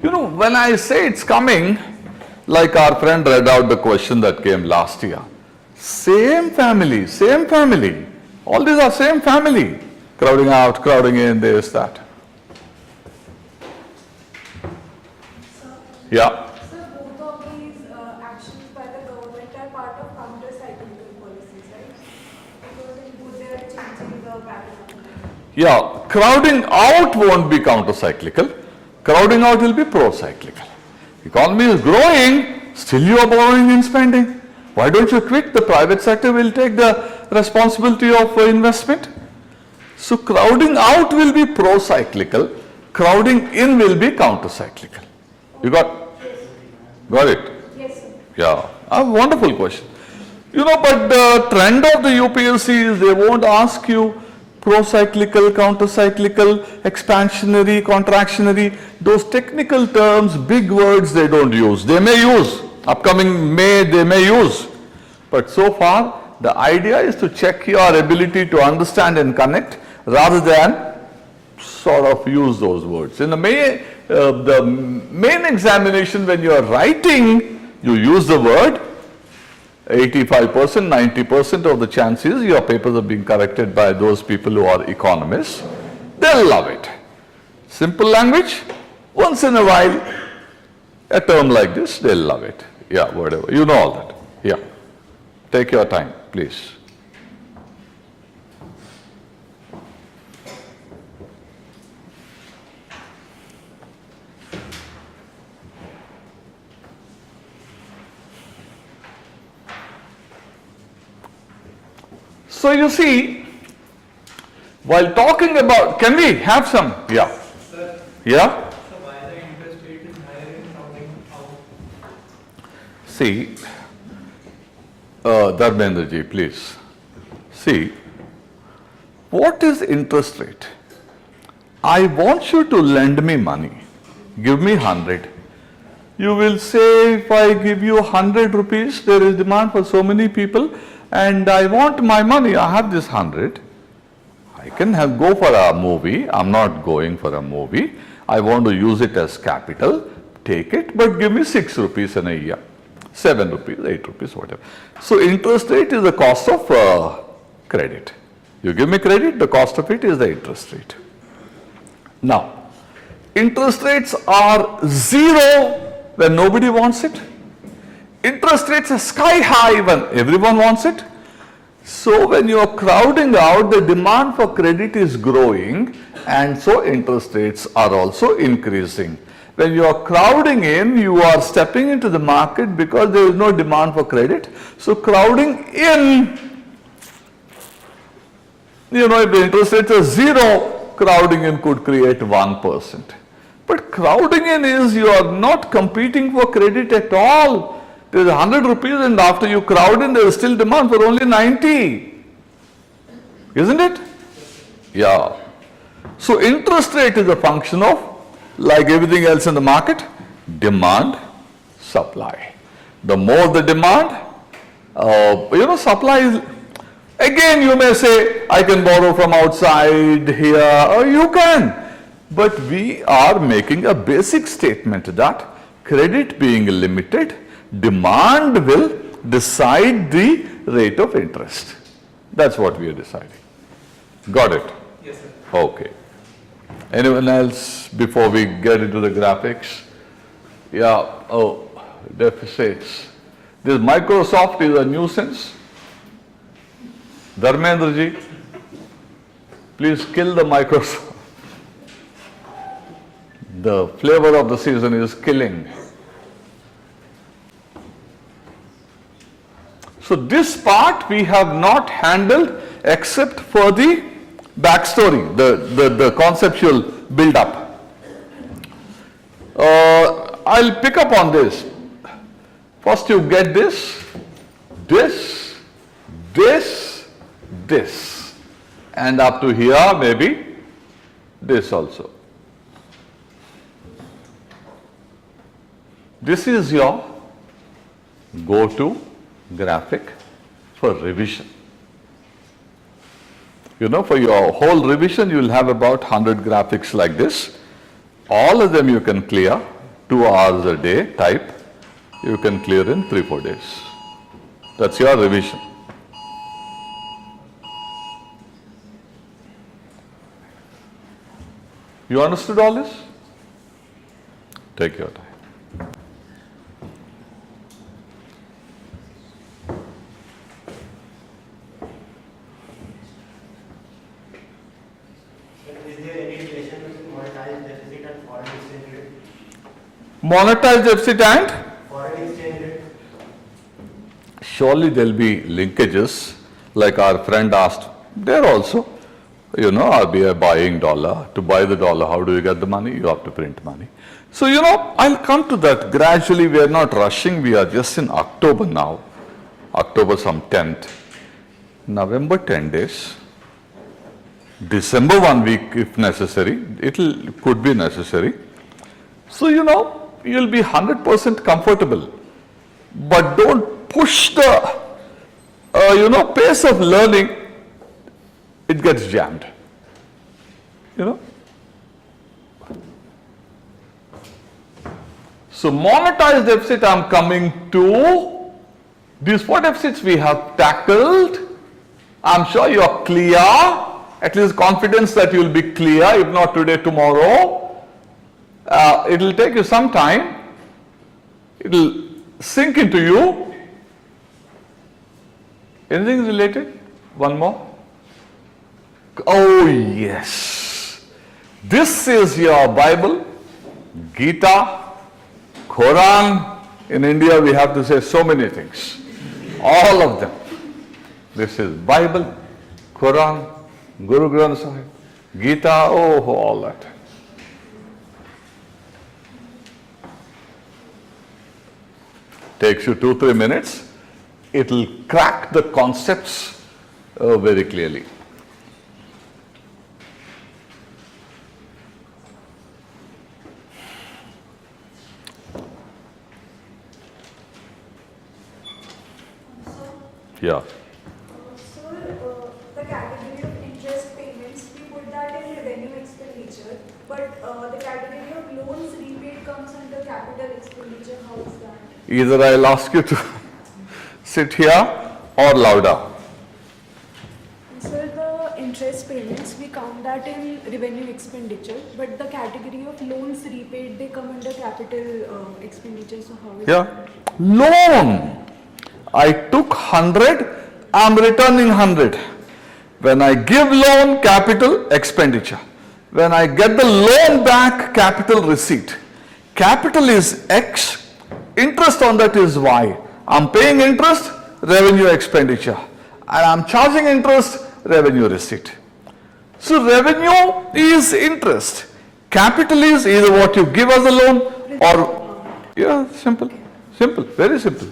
When I say it's coming, like our friend read out the question that came last year. Same family, same family. All these are same family. Crowding out, crowding in, this, that. Yeah. So both of these actions by the government are part of counter-cyclical policies, right? Because in both they are changing the pattern. Yeah, crowding out won't be counter-cyclical. Crowding out will be pro-cyclical. Economy is growing, still you are borrowing and spending. Why don't you quit? The private sector will take the responsibility of investment. So crowding out will be pro-cyclical, crowding in will be counter-cyclical. You got it? Yes, sir. Yeah, a wonderful question. But the trend of the UPSC is they won't ask you pro-cyclical, counter-cyclical, expansionary, contractionary. Those technical terms, big words they don't use. They may use, upcoming May they may use. But so far, the idea is to check your ability to understand and connect rather than sort of use those words. In the main examination, when you are writing, you use the word. 85%, 90% of the chances your papers are being corrected by those people who are economists. They'll love it. Simple language, once in a while, a term like this, they'll love it. Yeah, whatever. You know all that. Yeah. Take your time, please. So you see, while talking about, can we have some? Yeah. Sir, Yeah? so why the interest rate is higher in crowding out? See, Dharmendra ji, please. See, what is interest rate? I want you to lend me money. Give me 100. You will say, if I give you 100 rupees, there is demand for so many people, and I want my money. I have this 100. I can go for a movie. I'm not going for a movie. I want to use it as capital. Take it, but give me 6 rupees in a year. 7 rupees, 8 rupees, whatever. So interest rate is the cost of credit. You give me credit, the cost of it is the interest rate. Now, interest rates are zero when nobody wants it. Interest rates are sky high when everyone wants it. So when you are crowding out, the demand for credit is growing, and so interest rates are also increasing. When you are crowding in, you are stepping into the market because there is no demand for credit. So crowding in, if the interest rates are zero, crowding in could create 1%. But crowding in is you are not competing for credit at all. There is 100 rupees, and after you crowd in, there is still demand for only 90. Isn't it? Yeah. So interest rate is a function of, like everything else in the market, demand, supply. The more the demand, supply is, Again, you may say, I can borrow from outside here, or you can. But we are making a basic statement that credit being limited, demand will decide the rate of interest. That's what we are deciding. Got it? Yes, sir. Okay. Anyone else before we get into the graphics? Yeah, oh, deficits. This Microsoft is a nuisance. Dharmendra ji, please kill the Microsoft. The flavor of the season is killing. So this part we have not handled except for the backstory, the conceptual build-up. I'll pick up on this. First you get this, this, and up to here maybe this also. This is your go-to graphic for revision. You know, for your whole revision, you will have about 100 graphics like this. All of them you can clear, 2 hours a day type, you can clear in 3-4 days. That's your revision. You understood all this? Take your time. Is there any relation between monetized deficit and foreign exchange rate? Monetized deficit and? Foreign exchange rate? Surely there will be linkages, like our friend asked, there also. You know, RBI buying dollar. To buy the dollar, how do you get the money? You have to print money. So, you know, I'll come to that gradually. We are not rushing. We are just in October now. October some 10th. November 10 days. December 1 week if necessary. Could be necessary. So, you know, you'll be 100% comfortable. But don't push the, pace of learning. It gets jammed, you know. So monetized deficit, I'm coming to. These 4 deficits we have tackled. I'm sure you are clear, at least confidence that you will be clear, if not today, tomorrow. It will take you some time. It will sink into you. Anything related? One more. Oh yes, this is your Bible, Gita, Quran. In India we have to say so many things, all of them. This is Bible, Quran, Guru Granth Sahib, Gita, all that. Takes you 2-3 minutes, it will crack the concepts very clearly. Yeah. So, the category of interest payments, we put that in revenue expenditure, but the category of loans repaid comes under capital expenditure. How is that? Either I'll ask you to sit here or louder. So, the interest payments, we count that in revenue expenditure, but the category of loans repaid, they come under capital expenditure. So, how is that? Loan. I took 100, I'm returning 100. When I give loan, capital expenditure. When I get the loan back, capital receipt. Capital is X, interest on that is Y. I'm paying interest, revenue expenditure. And I'm charging interest, revenue receipt. So revenue is interest. Capital is either what you give as a loan or, yeah, simple, very simple.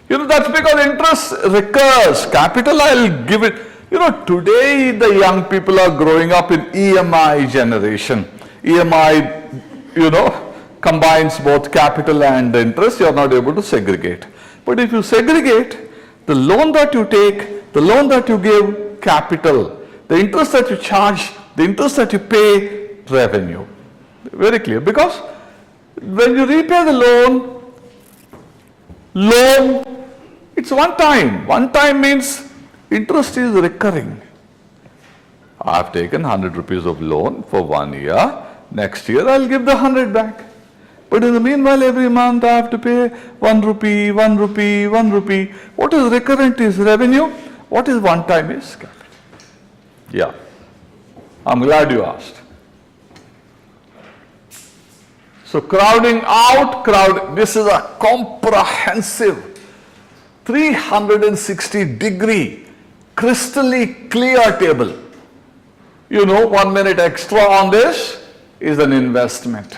You know, that's because interest recurs. Capital, I'll give it. You know, today the young people are growing up in EMI generation. EMI, you know, combines both capital and interest. You're not able to segregate. But if you segregate, the loan that you take the loan that you give, capital, the interest that you charge, the interest that you pay, revenue. Very clear, because when you repay the loan, it's one time. One time means interest is recurring. I have taken 100 rupees of loan for 1 year. Next year I'll give the 100 back. But in the meanwhile, every month I have to pay 1 rupee, 1 rupee, 1 rupee. What is recurrent is revenue. What is one time is capital. Yeah. I'm glad you asked. So crowding out, this is a comprehensive 360-degree, crystally clear table. You know, 1 minute extra on this is an investment.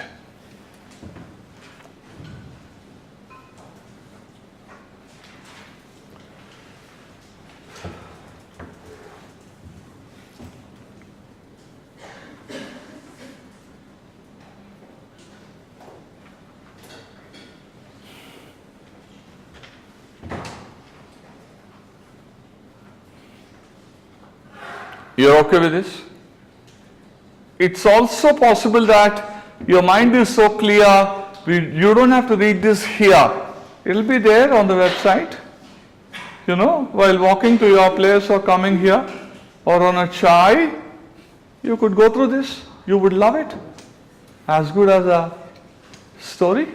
You're okay with this? It's also possible that your mind is so clear, you don't have to read this here. It'll be there on the website, you know, while walking to your place or coming here or on a chai, you could go through this. You would love it. As good as a story.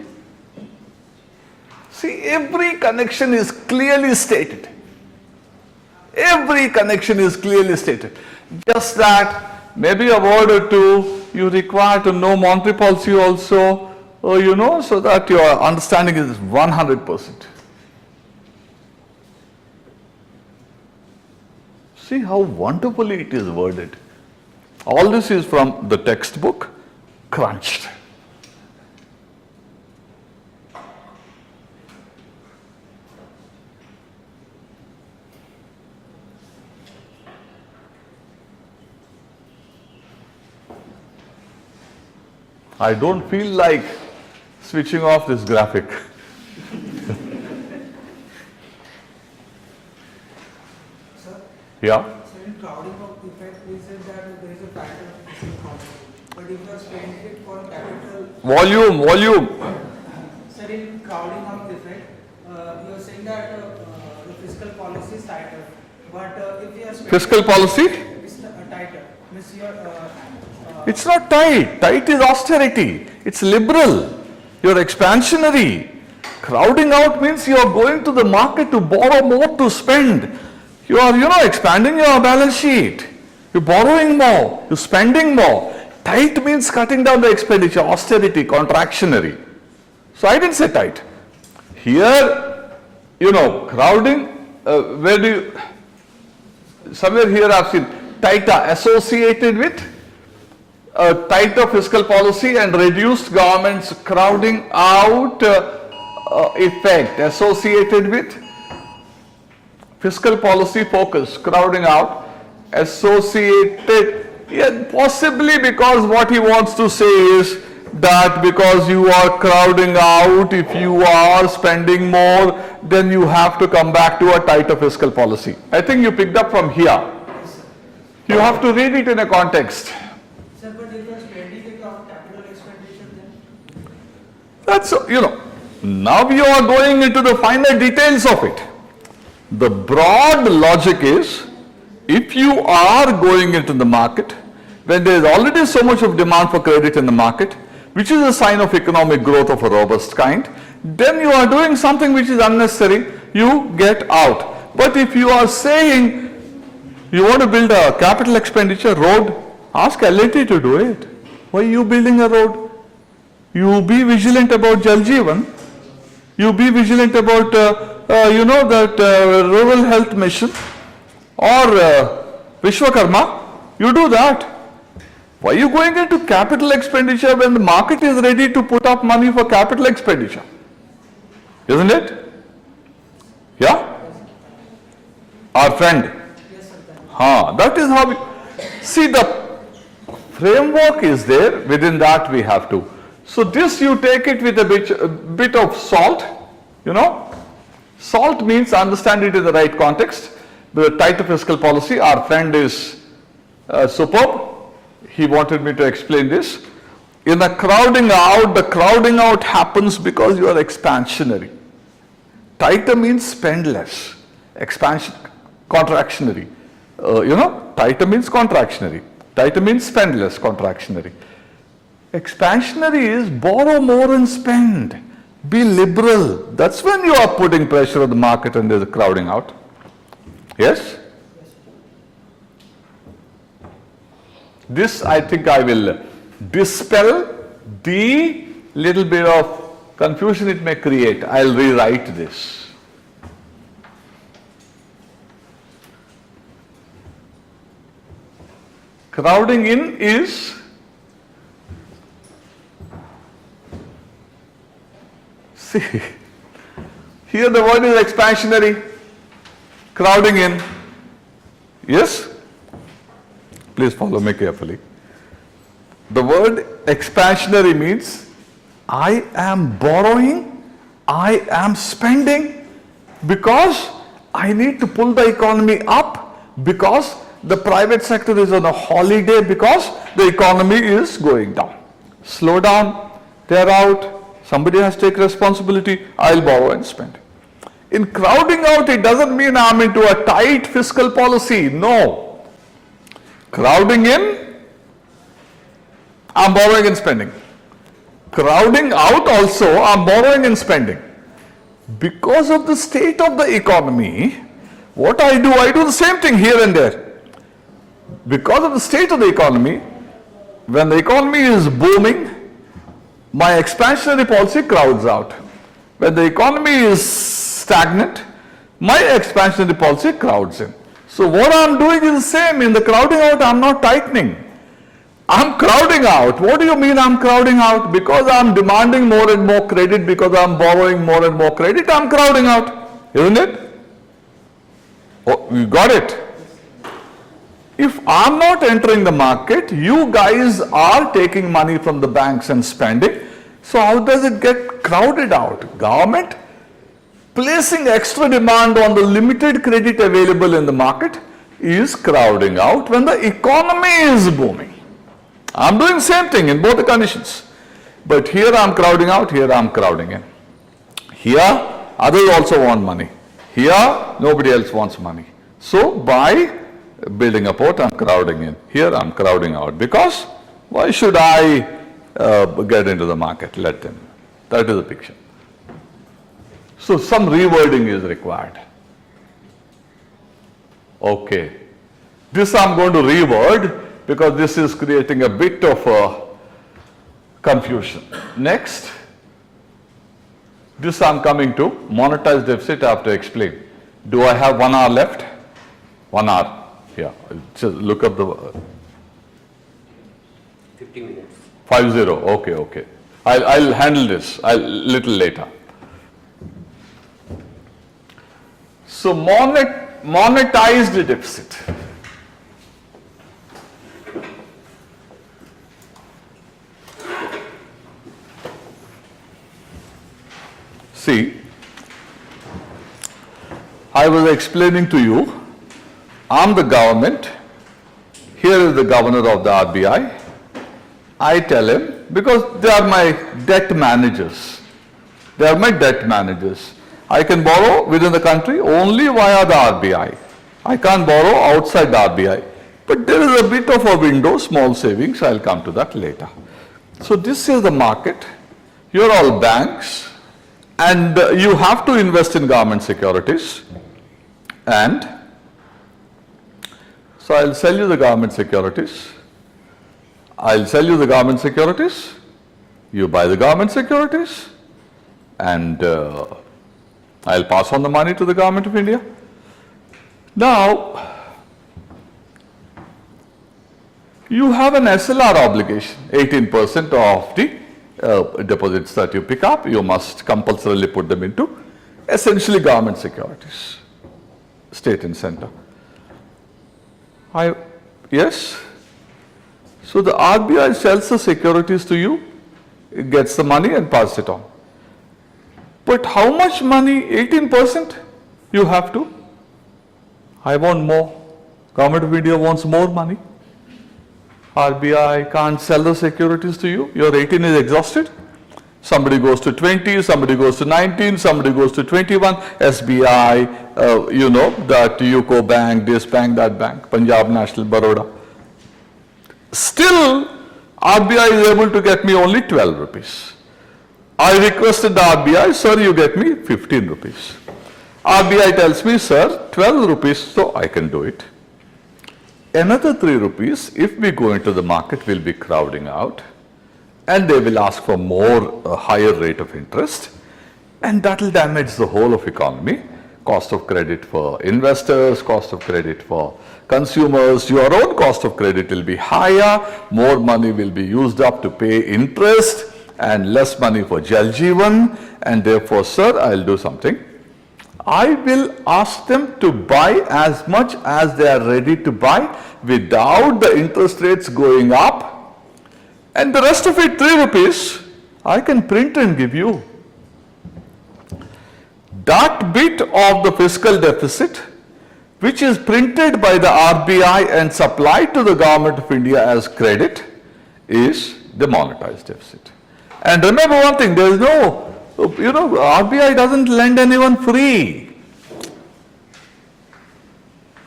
See, every connection is clearly stated. Every connection is clearly stated. Just that maybe a word or two you require to know monetary policy also, or you know, so that your understanding is 100%. See how wonderfully it is worded. All this is from the textbook, crunched. I don't feel like switching off this graphic. Sir, Yeah? so in crowding out effect, we said that there is a pattern of fiscal policy. But if you are spending it for capital, Volume. sir, in crowding out effect, you are saying that the fiscal policy is tighter. But if you are spending Fiscal policy? it's tighter, means you are It's not tight. Tight is austerity. It's liberal. You're expansionary. Crowding out means you are going to the market to borrow more to spend. You are, expanding your balance sheet. You're borrowing more. You're spending more. Tight means cutting down the expenditure, austerity, contractionary. So I didn't say tight. Here, crowding, where do you, somewhere here I've seen tighter associated with tighter fiscal policy and reduced government's crowding out effect associated with fiscal policy focus, crowding out, associated, possibly because what he wants to say is that because you are crowding out, if you are spending more, then you have to come back to a tighter fiscal policy. I think you picked up from here. You have to read it in a context. Sir, but if you are spending it on capital expenditure, then That's, now you are going into the finer details of it. The broad logic is, if you are going into the market, when there is already so much of demand for credit in the market, which is a sign of economic growth of a robust kind, then you are doing something which is unnecessary, you get out. But if you are saying, you want to build a capital expenditure road, ask L&T to do it. Why are you building a road? You be vigilant about Jal Jeevan. You be vigilant about, that rural health mission or Vishwakarma. You do that. Why are you going into capital expenditure when the market is ready to put up money for capital expenditure? Isn't it? Yeah? Our friend. That is how we, see, the framework is there, within that we have to. So this you take it with a bit of salt, Salt means understand it in the right context. with a tighter fiscal policy. Our friend is superb. He wanted me to explain this. In the crowding out happens because you are expansionary. Tighter means spend less. Expansion, contractionary. Tighter means contractionary. Tighter means spend less, contractionary. Expansionary is borrow more and spend. Be liberal. That's when you are putting pressure on the market and there's a crowding out. Yes? This I think I will dispel the little bit of confusion it may create. I'll rewrite this. Crowding in is see, here the word is expansionary, crowding in. Yes? Please follow me carefully. The word expansionary means I am borrowing, I am spending because I need to pull the economy up, because the private sector is on a holiday, because the economy is going down. Slow down, tear out, somebody has to take responsibility, I'll borrow and spend. In crowding out, it doesn't mean I'm into a tight fiscal policy. No. Crowding in, I'm borrowing and spending. Crowding out also, I'm borrowing and spending. Because of the state of the economy, what I do the same thing here and there. Because of the state of the economy, when the economy is booming, my expansionary policy crowds out. When the economy is stagnant, my expansionary policy crowds in. So what I'm doing is the same. In the crowding out, I'm not tightening. I'm crowding out. What do you mean I'm crowding out? Because I'm demanding more and more credit, because I'm borrowing more and more credit, I'm crowding out. Isn't it? Oh, you got it. If I'm not entering the market, you guys are taking money from the banks and spending. So how does it get crowded out? Government placing extra demand on the limited credit available in the market is crowding out when the economy is booming. I'm doing the same thing in both the conditions. But here I'm crowding out, here I'm crowding in. Here others also want money. Here nobody else wants money. So by building a port, I'm crowding in. Here I'm crowding out. Because why should I get into the market? Let them. That is the picture. So some rewording is required. Okay. This I'm going to reword because this is creating a bit of confusion. Next. This I'm coming to. Monetized deficit I have to explain. Do I have 1 hour left? 1 hour. Yeah, just look up the 50 minutes. 50. Okay. I'll handle this little later. So monetized deficit. See, I was explaining to you, I'm the government, here is the governor of the RBI. I tell him, because they are my debt managers. They are my debt managers. I can borrow within the country only via the RBI. I can't borrow outside the RBI. But there is a bit of a window, small savings, I'll come to that later. So this is the market. You're all banks and you have to invest in government securities. And so I'll sell you the government securities. You buy the government securities, and I'll pass on the money to the government of India. Now, you have an SLR obligation, 18% of the deposits that you pick up, you must compulsorily put them into essentially government securities, state and center. Yes? So the RBI sells the securities to you, it gets the money and passes it on. But how much money? 18% you have to. I want more. Government of India wants more money. RBI can't sell the securities to you. Your 18 is exhausted. Somebody goes to 20, somebody goes to 19, somebody goes to 21. SBI, you know, that UCO bank, this bank, that bank, Punjab National, Baroda. Still, RBI is able to get me only 12 rupees. I requested the RBI, sir, you get me 15 rupees. RBI tells me, sir, 12 rupees, so I can do it. Another 3 rupees, if we go into the market, will be crowding out, and they will ask for more, higher rate of interest, and that will damage the whole of economy. Cost of credit for investors, cost of credit for consumers, your own cost of credit will be higher, more money will be used up to pay interest, and less money for Jal Jeevan, and therefore, sir, I will do something. I will ask them to buy as much as they are ready to buy without the interest rates going up, and the rest of it, 3 rupees, I can print and give you. That bit of the fiscal deficit, which is printed by the RBI and supplied to the Government of India as credit, is the monetized deficit. And remember one thing, there is no, you know, RBI doesn't lend anyone free.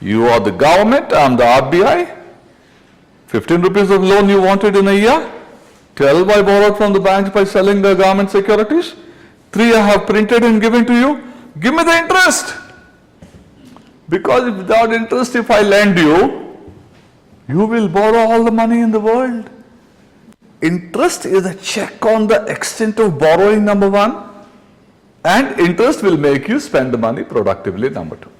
You are the government, I am the RBI. 15 rupees of loan you wanted in a year, 12 I borrowed from the banks by selling the government securities, 3 I have printed and given to you. Give me the interest. Because without interest, if I lend you, you will borrow all the money in the world. Interest is a check on the extent of borrowing, number one, and interest will make you spend the money productively, number two.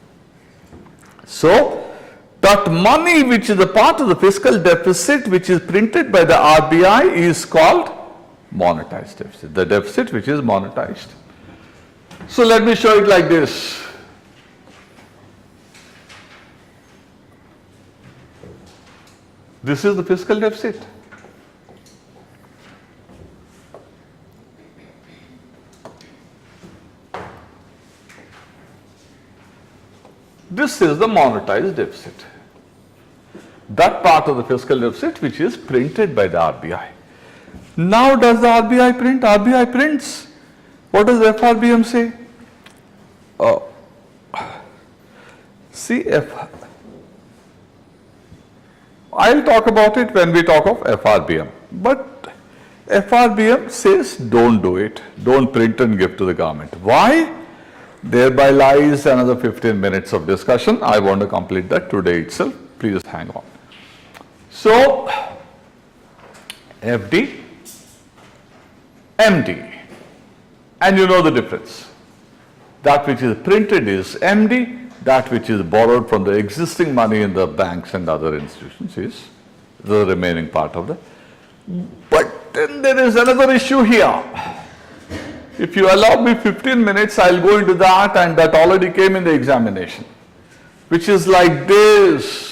So, that money which is a part of the fiscal deficit which is printed by the RBI is called monetized deficit, the deficit which is monetized. So, let me show it like this. This is the fiscal deficit. This is the monetized deficit. That part of the fiscal deficit which is printed by the RBI. Now does the RBI print? RBI prints. What does FRBM say? I'll talk about it when we talk of FRBM. But FRBM says don't do it. Don't print and give to the government. Why? Thereby lies another 15 minutes of discussion. I want to complete that today itself. Please hang on. So, FD, MD, and you know the difference. That which is printed is MD, that which is borrowed from the existing money in the banks and other institutions is the remaining part of the. But then there is another issue here. If you allow me 15 minutes, I'll go into that, and that already came in the examination, which is like this.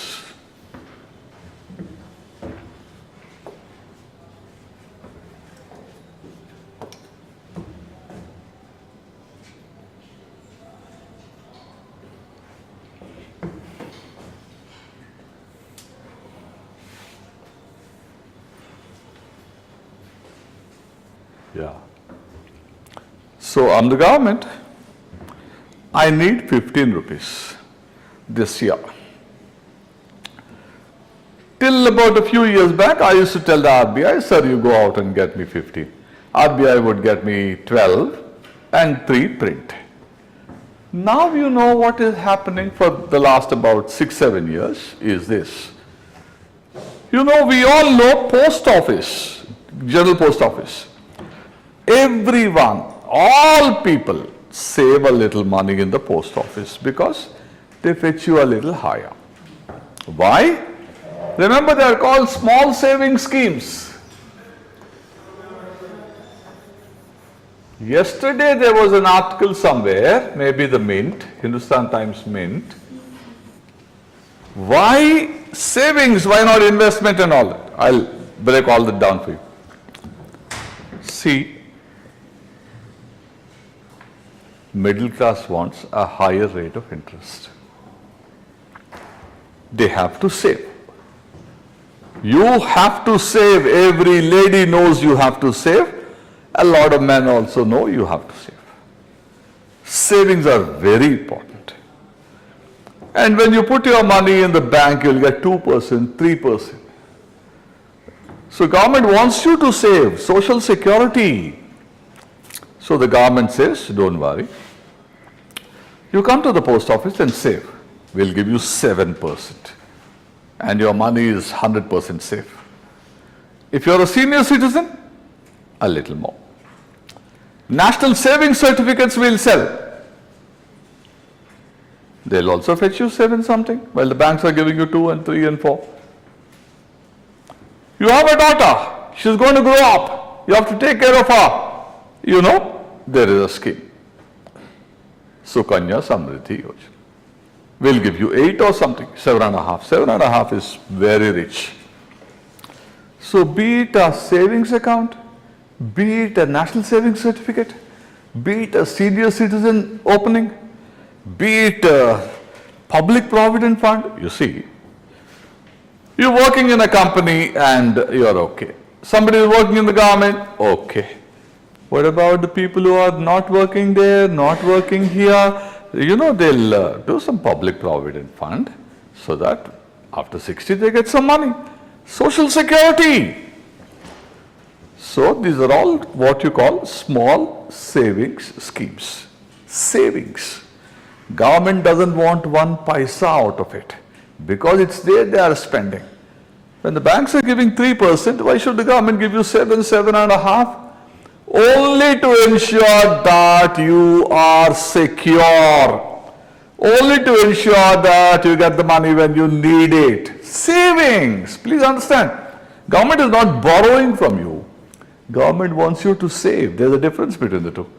Yeah. So, I'm the government, I need 15 rupees this year. Till about a few years back, I used to tell the RBI, sir, you go out and get me 15. RBI would get me 12 and 3 print. Now you know what is happening for the last about 6-7 years is this. You know, we all know post office, general post office. Everyone, all people save a little money in the post office because they fetch you a little higher. Why? Remember, they are called small saving schemes. Yesterday there was an article somewhere, maybe the Mint, Hindustan Times Mint. Why savings, why not investment and all that? I'll break all that down for you. See, middle class wants a higher rate of interest. they have to save. You have to save. Every lady knows you have to save. A lot of men also know you have to save. Savings are very important. And when you put your money in the bank, you'll get 2%, 3%. So government wants you to save, social security. So the government says, don't worry. You come to the post office and save. We'll give you 7%. And your money is 100% safe. If you're a senior citizen, a little more. National savings certificates will sell. They'll also fetch you 7 something, while the banks are giving you 2 and 3 and 4. You have a daughter, she's going to grow up, you have to take care of her. You know, there is a scheme. Sukanya Samriddhi Yojana. We'll give you 8 or something, 7.5. 7.5 is very rich. So be it a savings account, be it a national savings certificate, be it a senior citizen opening, be it a public provident fund, you see, you're working in a company and you're okay. Somebody is working in the government, okay. What about the people who are not working there, not working here? You know, they'll do some public provident fund so that after 60 they get some money. Social security. So these are all what you call small savings schemes. Savings. Government doesn't want 1 paisa out of it because it's there they are spending. When the banks are giving 3%, why should the government give you 7, 7.5? Only to ensure that you are secure. Only to ensure that you get the money when you need it. Savings. Please understand. Government is not borrowing from you. Government wants you to save. There's a difference between the two.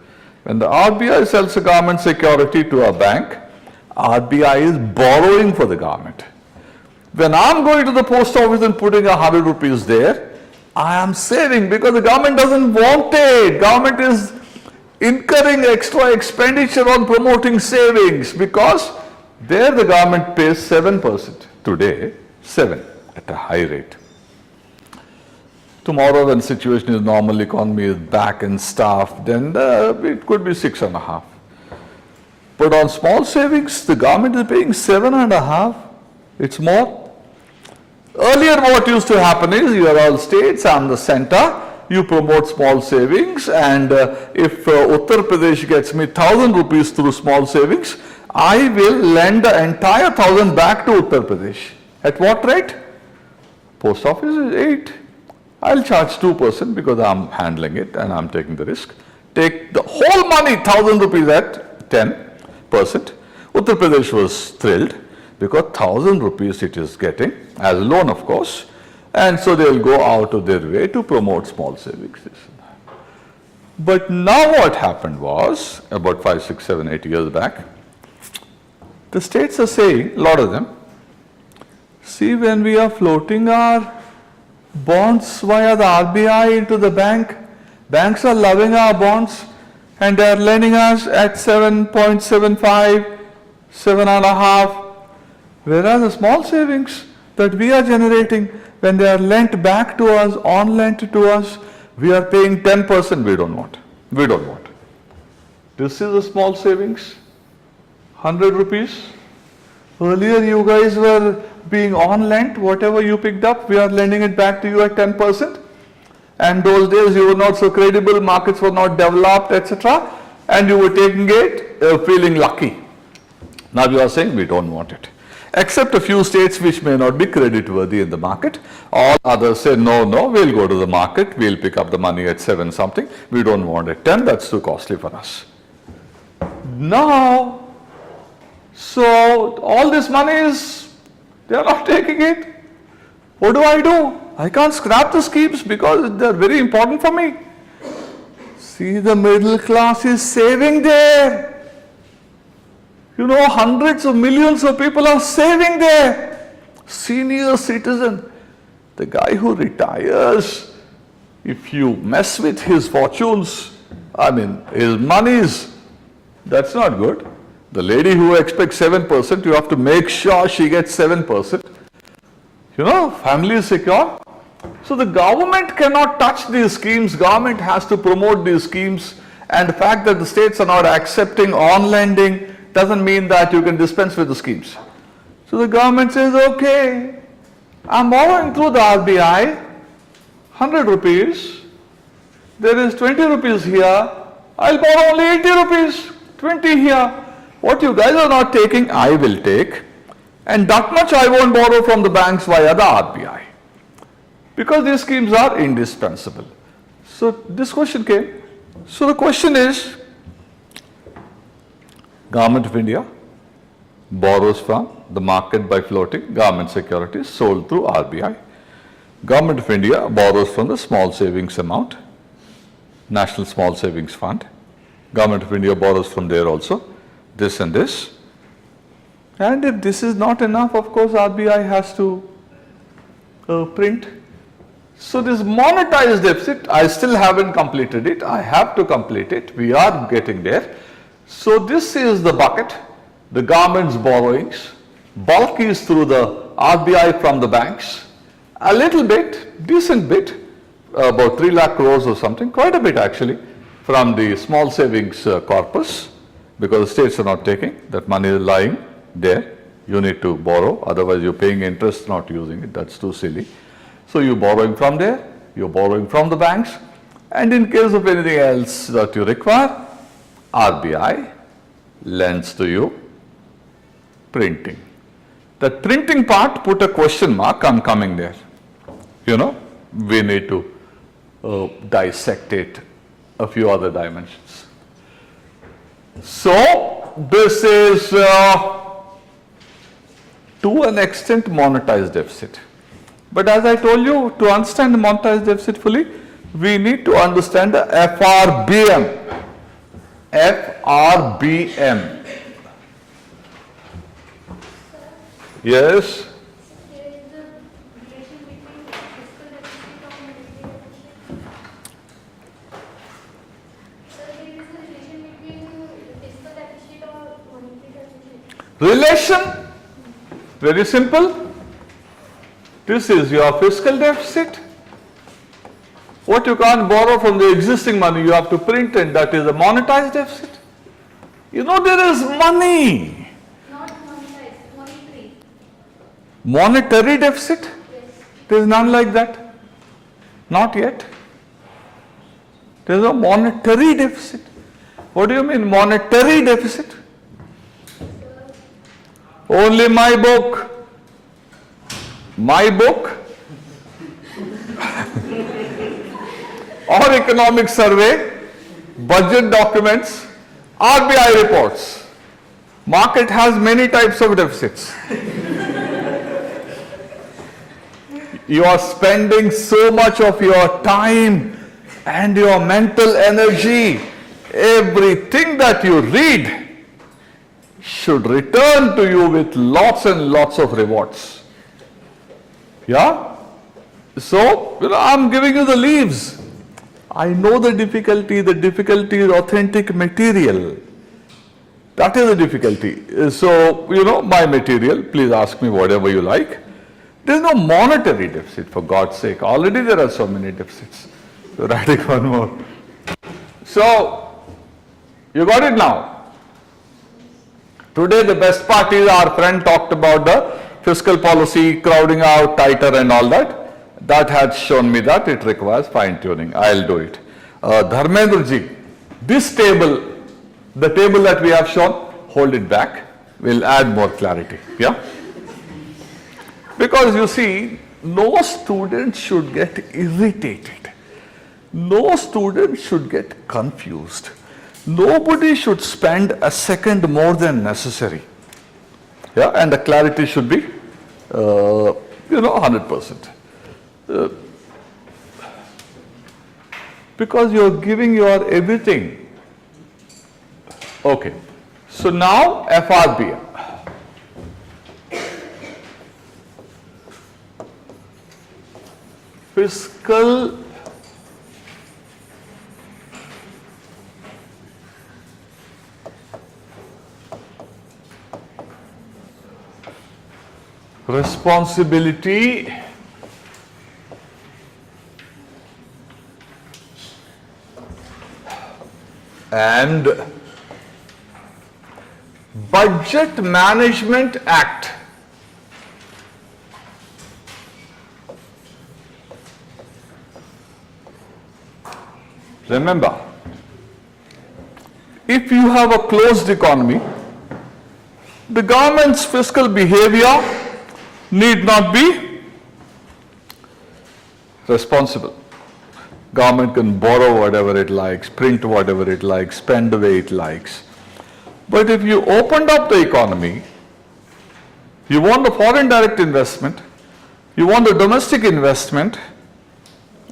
When the RBI sells a government security to a bank, RBI is borrowing for the government. When I'm going to the post office and putting 100 rupees there, I am saving because the government doesn't want it. Government is incurring extra expenditure on promoting savings because there the government pays 7%. Today, 7 at a high rate. Tomorrow when situation is normal, economy is back and stuff, then it could be 6.5. But on small savings, the government is paying 7.5. It's more. Earlier what used to happen is, you are all states, I am the center, you promote small savings, and if Uttar Pradesh gets me 1,000 rupees through small savings, I will lend the entire 1,000 back to Uttar Pradesh. At what rate? Post office is 8. I'll charge 2% because I'm handling it and I'm taking the risk. Take the whole money, 1,000 rupees at 10%. Uttar Pradesh was thrilled because 1,000 rupees it is getting as a loan, of course, and so they'll go out of their way to promote small savings. But now what happened was, about 5, 6, 7, 8 years back, the states are saying, a lot of them, see, when we are floating our bonds via the RBI into the bank, banks are loving our bonds and they are lending us at 7.75, 7.5, whereas the small savings that we are generating, when they are lent back to us, on lent to us, we are paying 10%. We don't want. We don't want. This is a small savings, 100 rupees. Earlier you guys were being on lent, whatever you picked up, we are lending it back to you at 10%. And those days you were not so credible, markets were not developed, etc. And you were taking it, feeling lucky. Now you are saying we don't want it. Except a few states which may not be creditworthy in the market. All others say, no, we'll go to the market, we'll pick up the money at 7 something, we don't want it 10, that's too costly for us. Now, so all this money is, they are not taking it. What do? I can't scrap the schemes because they are very important for me. See, the middle class is saving there. You know, hundreds of millions of people are saving there. Senior citizen, the guy who retires, if you mess with his fortunes, I mean, his monies, that's not good. The lady who expects 7%, you have to make sure she gets 7%. You know, family is secure. So the government cannot touch these schemes. Government has to promote these schemes. And the fact that the states are not accepting on lending doesn't mean that you can dispense with the schemes. So the government says, okay, I'm borrowing through the RBI, 100 rupees. There is 20 rupees here. I'll borrow only 80 rupees, 20 here. What you guys are not taking, I will take. And that much I won't borrow from the banks via the RBI. Because these schemes are indispensable. So this question came. So the question is, Government of India borrows from the market by floating government securities sold through RBI. Government of India borrows from the small savings amount, National Small Savings Fund. Government of India borrows from there also, this and this. And if this is not enough, of course, RBI has to print. So this monetized deficit, I still haven't completed it. I have to complete it. We are getting there. So this is the bucket, the government's borrowings. Bulk is through the RBI from the banks. A little bit, decent bit, about 3 lakh crores or something, quite a bit actually, from the small savings corpus, because the states are not taking, that money is lying there. You need to borrow, otherwise you're paying interest not using it, that's too silly. So you're borrowing from there, you're borrowing from the banks, and in case of anything else that you require, RBI lends to you printing. That printing part, put a question mark, I'm coming there. You know, we need to dissect it, a few other dimensions. So this is to an extent monetized deficit. But as I told you, to understand the monetized deficit fully, we need to understand the FRBM. FRBM. Yes? There is a relation between fiscal deficit or monetary deficit. So there is a relation between fiscal deficit or monetary deficit. Relation? Very simple. This is your fiscal deficit. What you can't borrow from the existing money, you have to print, and that is a monetized deficit. You know, there is money. Not monetized, monetary. Monetary deficit? Yes. There is none like that. Not yet. There is a monetary deficit. What do you mean monetary deficit? Only my book. My book or economic survey, budget documents, RBI reports. Market has many types of deficits. You are spending so much of your time and your mental energy. Everything that you read should return to you with lots and lots of rewards. Yeah? So, I'm giving you the leaves. I know the difficulty is authentic material. That is the difficulty. So, my material, please ask me whatever you like. There is no monetary deficit, for God's sake. Already there are so many deficits. So, writing one more. So, you got it now. Today the best part is our friend talked about the fiscal policy, crowding out, tighter and all that. That had shown me that it requires fine tuning. I'll do it. Dharmendra ji, this table, the table that we have shown, hold it back. We'll add more clarity. Yeah? Because you see, no student should get irritated. No student should get confused. Nobody should spend a second more than necessary. Yeah, and the clarity should be, 100%. Because you're giving your everything. Okay. So now FRBM. Fiscal responsibility and Budget Management Act. Remember, if you have a closed economy, the government's fiscal behavior need not be responsible. Government can borrow whatever it likes, print whatever it likes, spend the way it likes. But if you opened up the economy, you want the foreign direct investment, you want the domestic investment,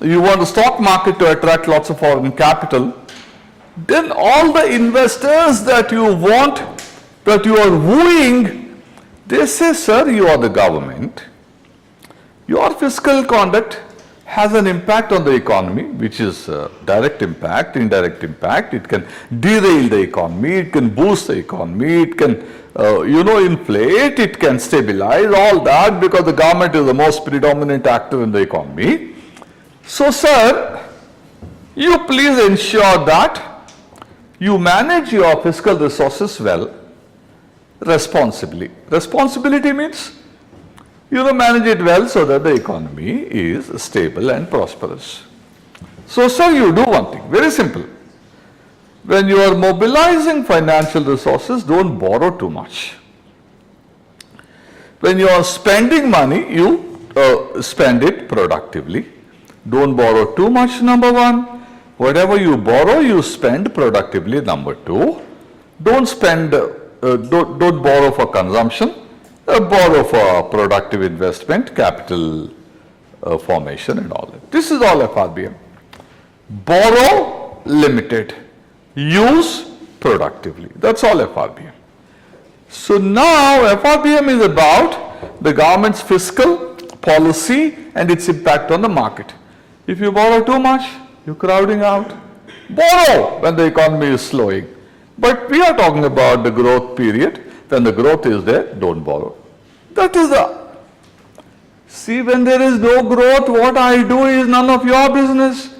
you want the stock market to attract lots of foreign capital, then all the investors that you want, that you are wooing, they say, sir, you are the government. Your fiscal conduct has an impact on the economy, which is direct impact, indirect impact. It can derail the economy, it can boost the economy, it can, inflate, it can stabilize, all that, because the government is the most predominant actor in the economy. So, sir, you please ensure that you manage your fiscal resources well, responsibly. Responsibility means manage it well so that the economy is stable and prosperous. So, sir, you do one thing, very simple. When you are mobilizing financial resources, don't borrow too much. When you are spending money, you spend it productively. Don't borrow too much, number one. Whatever you borrow, you spend productively, number two. Don't borrow for consumption. Borrow for productive investment, capital formation and all that. This is all FRBM. Borrow limited, use productively. That's all FRBM. So now FRBM is about the government's fiscal policy and its impact on the market. If you borrow too much, you're crowding out. Borrow when the economy is slowing. But we are talking about the growth period. When the growth is there, don't borrow. That is the... See, when there is no growth, what I do is none of your business.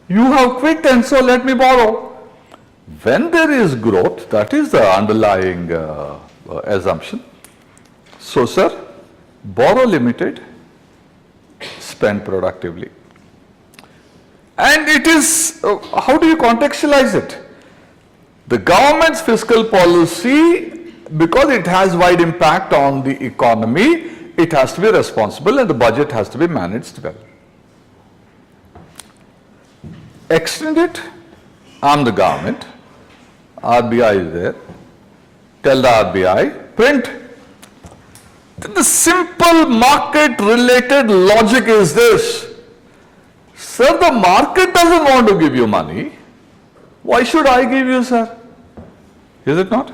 You have quit and so let me borrow. When there is growth, that is the underlying assumption. So, sir, borrow limited, spend productively. And it is, how do you contextualize it? The government's fiscal policy, because it has wide impact on the economy, it has to be responsible and the budget has to be managed well. Extend it, I'm the government, RBI is there, tell the RBI, print. The simple market related logic is this. Sir, the market doesn't want to give you money. Why should I give you, sir? Is it not?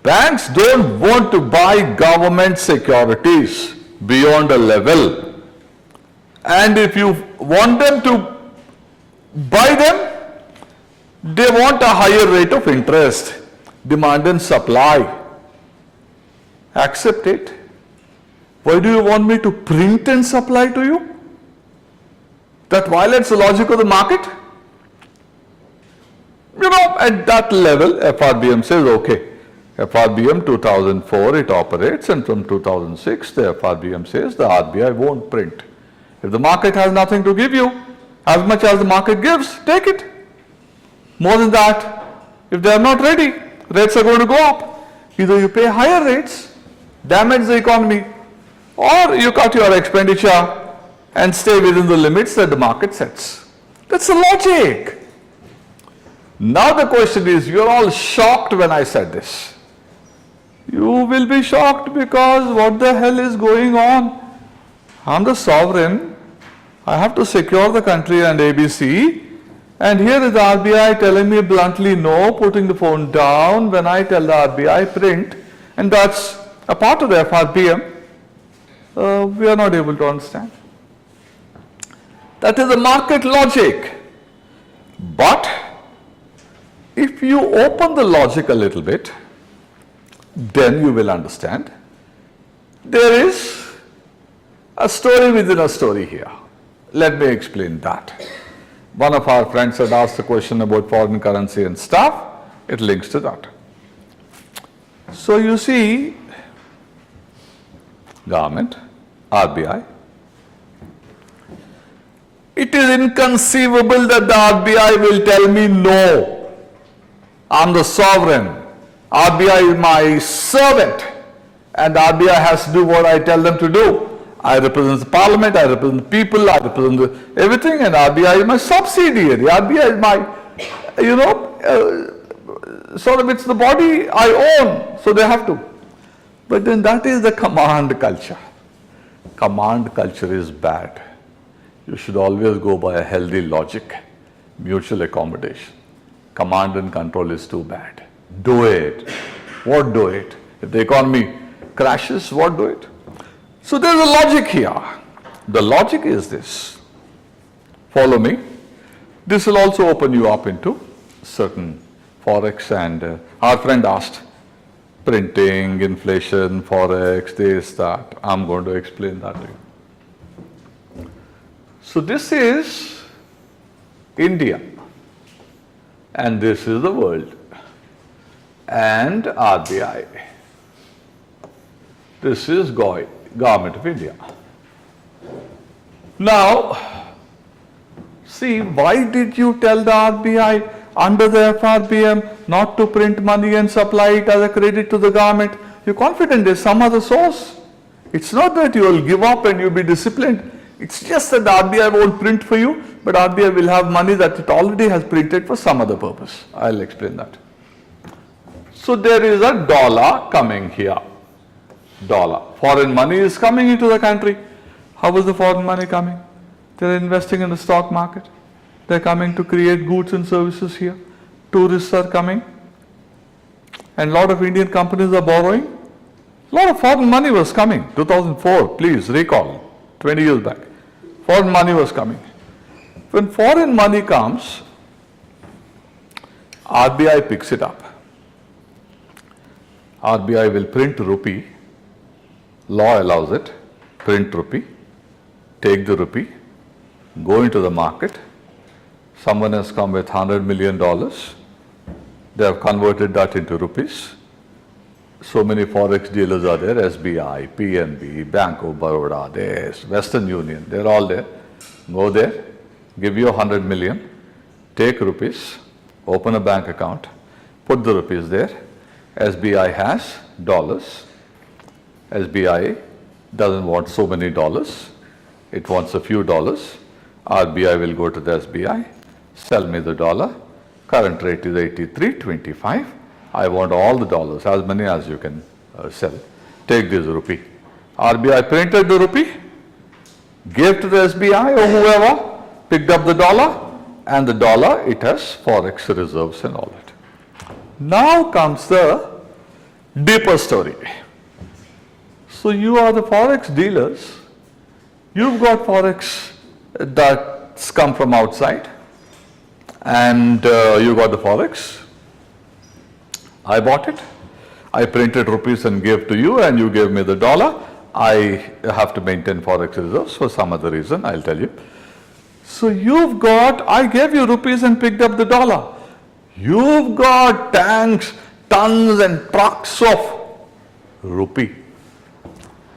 Banks don't want to buy government securities beyond a level. And if you want them to buy them, they want a higher rate of interest. Demand and supply. Accept it. Why do you want me to print and supply to you? That violates the logic of the market. At that level, FRBM says, okay, FRBM 2004 it operates, and from 2006 the FRBM says the RBI won't print. If the market has nothing to give you, as much as the market gives, take it. More than that, if they are not ready, rates are going to go up. Either you pay higher rates, damage the economy, or you cut your expenditure and stay within the limits that the market sets. That's the logic. Now the question is, you're all shocked when I said this. You will be shocked because what the hell is going on? I'm the sovereign. I have to secure the country and ABC. And here is the RBI telling me bluntly no, putting the phone down when I tell the RBI print. And that's a part of the FRBM. We are not able to understand. That is the market logic. But if you open the logic a little bit, then you will understand There is a story within a story here. Let me explain that. One of our friends had asked a question about foreign currency and stuff. It links to that. So you see, government, RBI. It is inconceivable that the RBI will tell me no. I'm the sovereign. RBI is my servant. And the RBI has to do what I tell them to do. I represent the parliament, I represent the people, I represent everything, and RBI is my subsidiary. RBI is my, sort of it's the body I own, so they have to. But then that is the command culture. Command culture is bad. You should always go by a healthy logic, mutual accommodation. Command and control is too bad. Do it. What do it? If the economy crashes, what do it? So there is a logic here. The logic is this. Follow me. This will also open you up into certain forex, and our friend asked printing, inflation, forex, this, that. I'm going to explain that to you. So this is India, and this is the world, and RBI. This is Government of India. Now, see, why did you tell the RBI under the FRBM not to print money and supply it as a credit to the government? You're confident there's some other source. It's not that you will give up and you'll be disciplined. It's just that the RBI won't print for you, but RBI will have money that it already has printed for some other purpose. I'll explain that. So there is a dollar coming here. Dollar. Foreign money is coming into the country. How is the foreign money coming? They're investing in the stock market. They're coming to create goods and services here. Tourists are coming. And a lot of Indian companies are borrowing. A lot of foreign money was coming. 2004, please recall, 20 years back. Foreign money was coming. When foreign money comes, RBI picks it up. RBI will print rupee. Law allows it. Print rupee. Take the rupee. Go into the market. Someone has come with $100 million. They have converted that into rupees. So many forex dealers are there, SBI, PNB, Bank of Baroda, there's Western Union, they're all there. Go there, give you 100 million, take rupees, open a bank account, put the rupees there. SBI has dollars. SBI doesn't want so many dollars, it wants a few dollars. RBI will go to the SBI, sell me the dollar, current rate is 83.25. I want all the dollars, as many as you can sell. Take this rupee. RBI printed the rupee, gave to the SBI or whoever, picked up the dollar, and the dollar, it has forex reserves and all that. Now comes the deeper story. So you are the forex dealers, you've got forex that's come from outside, and you got the forex. I bought it, I printed rupees and gave to you, and you gave me the dollar. I have to maintain forex reserves for some other reason, I'll tell you. So you've got, I gave you rupees and picked up the dollar. You've got tanks, tons and trucks of rupee.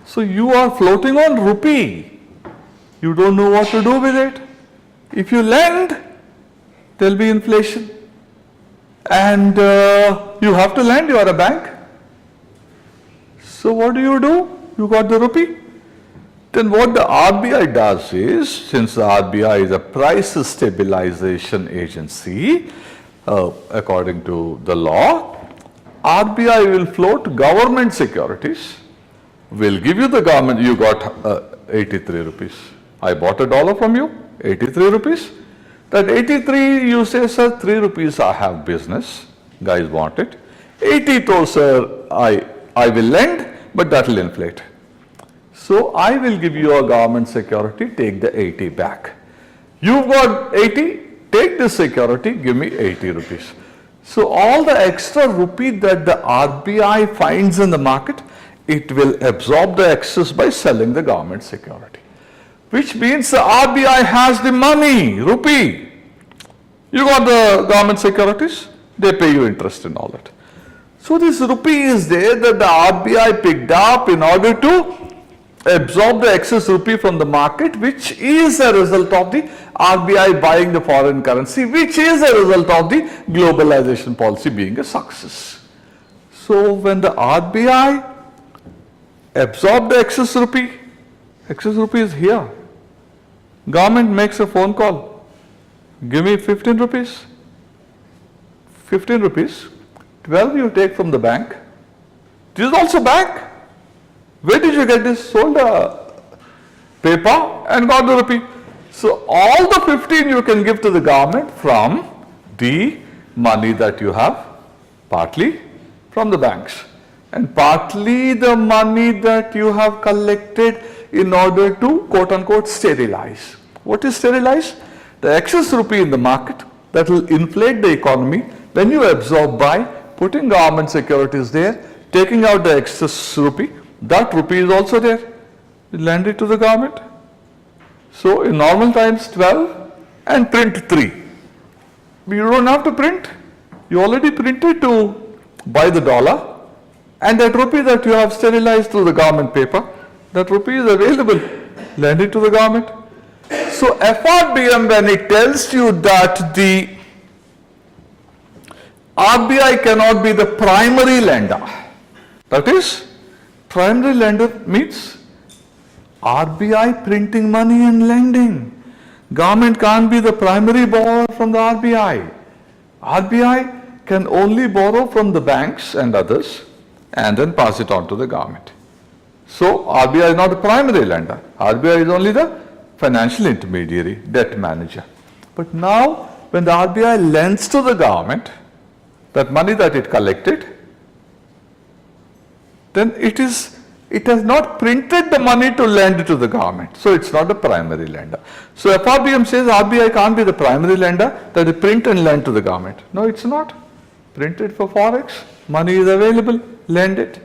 So you are floating on rupee. You don't know what to do with it. If you lend, there'll be inflation. And you have to lend, you are a bank. So what do? You got the rupee. Then what the RBI does is, since the RBI is a price stabilization agency, according to the law, RBI will float government securities, will give you the government, you got 83 rupees. I bought a dollar from you, 83 rupees. That 83, you say, sir, 3 rupees I have business, guys want it. 82, sir, I will lend, but that will inflate. So I will give you a government security, take the 80 back. You've got 80, take the security, give me 80 rupees. So all the extra rupee that the RBI finds in the market, it will absorb the excess by selling the government security. Which means the RBI has the money, rupee. You got the government securities, they pay you interest and all that. So this rupee is there that the RBI picked up in order to absorb the excess rupee from the market, which is a result of the RBI buying the foreign currency, which is a result of the globalization policy being a success. So when the RBI absorbed the excess rupee is here. Government makes a phone call, give me 15 rupees. 15 rupees, 12 you take from the bank. This is also bank. Where did you get this? Sold a paper and got the rupee. So all the 15 you can give to the government from the money that you have, partly from the banks, and partly the money that you have collected in order to quote unquote sterilize. What is sterilize? The excess rupee in the market that will inflate the economy when you absorb by putting government securities there, taking out the excess rupee. That rupee is also there. You lend it to the government. So in normal times 12 and print 3. You don't have to print. You already printed to buy the dollar, and that rupee that you have sterilized through the government paper, that rupee is available. Lend it to the government. So FRBM, when it tells you that the RBI cannot be the primary lender, that is, primary lender means RBI printing money and lending. Government can't be the primary borrower from the RBI. RBI can only borrow from the banks and others and then pass it on to the government. So RBI is not the primary lender. RBI is only the financial intermediary, debt manager. But now when the RBI lends to the government, that money that it collected, then it has not printed the money to lend to the government. So it's not a primary lender. So FRBM says RBI can't be the primary lender that they print and lend to the government. No, it's not. Printed for forex, money is available, lend it.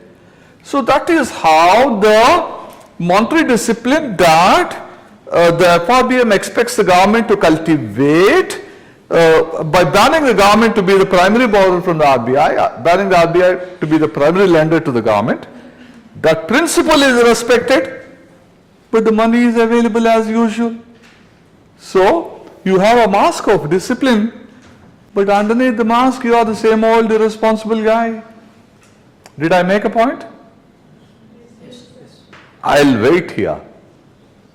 So that is how the monetary discipline that the FRBM expects the government to cultivate by banning the government to be the primary borrower from the RBI, banning the RBI to be the primary lender to the government. That principle is respected, but the money is available as usual. So you have a mask of discipline, but underneath the mask you are the same old irresponsible guy. Did I make a point? Yes, yes. I'll wait here.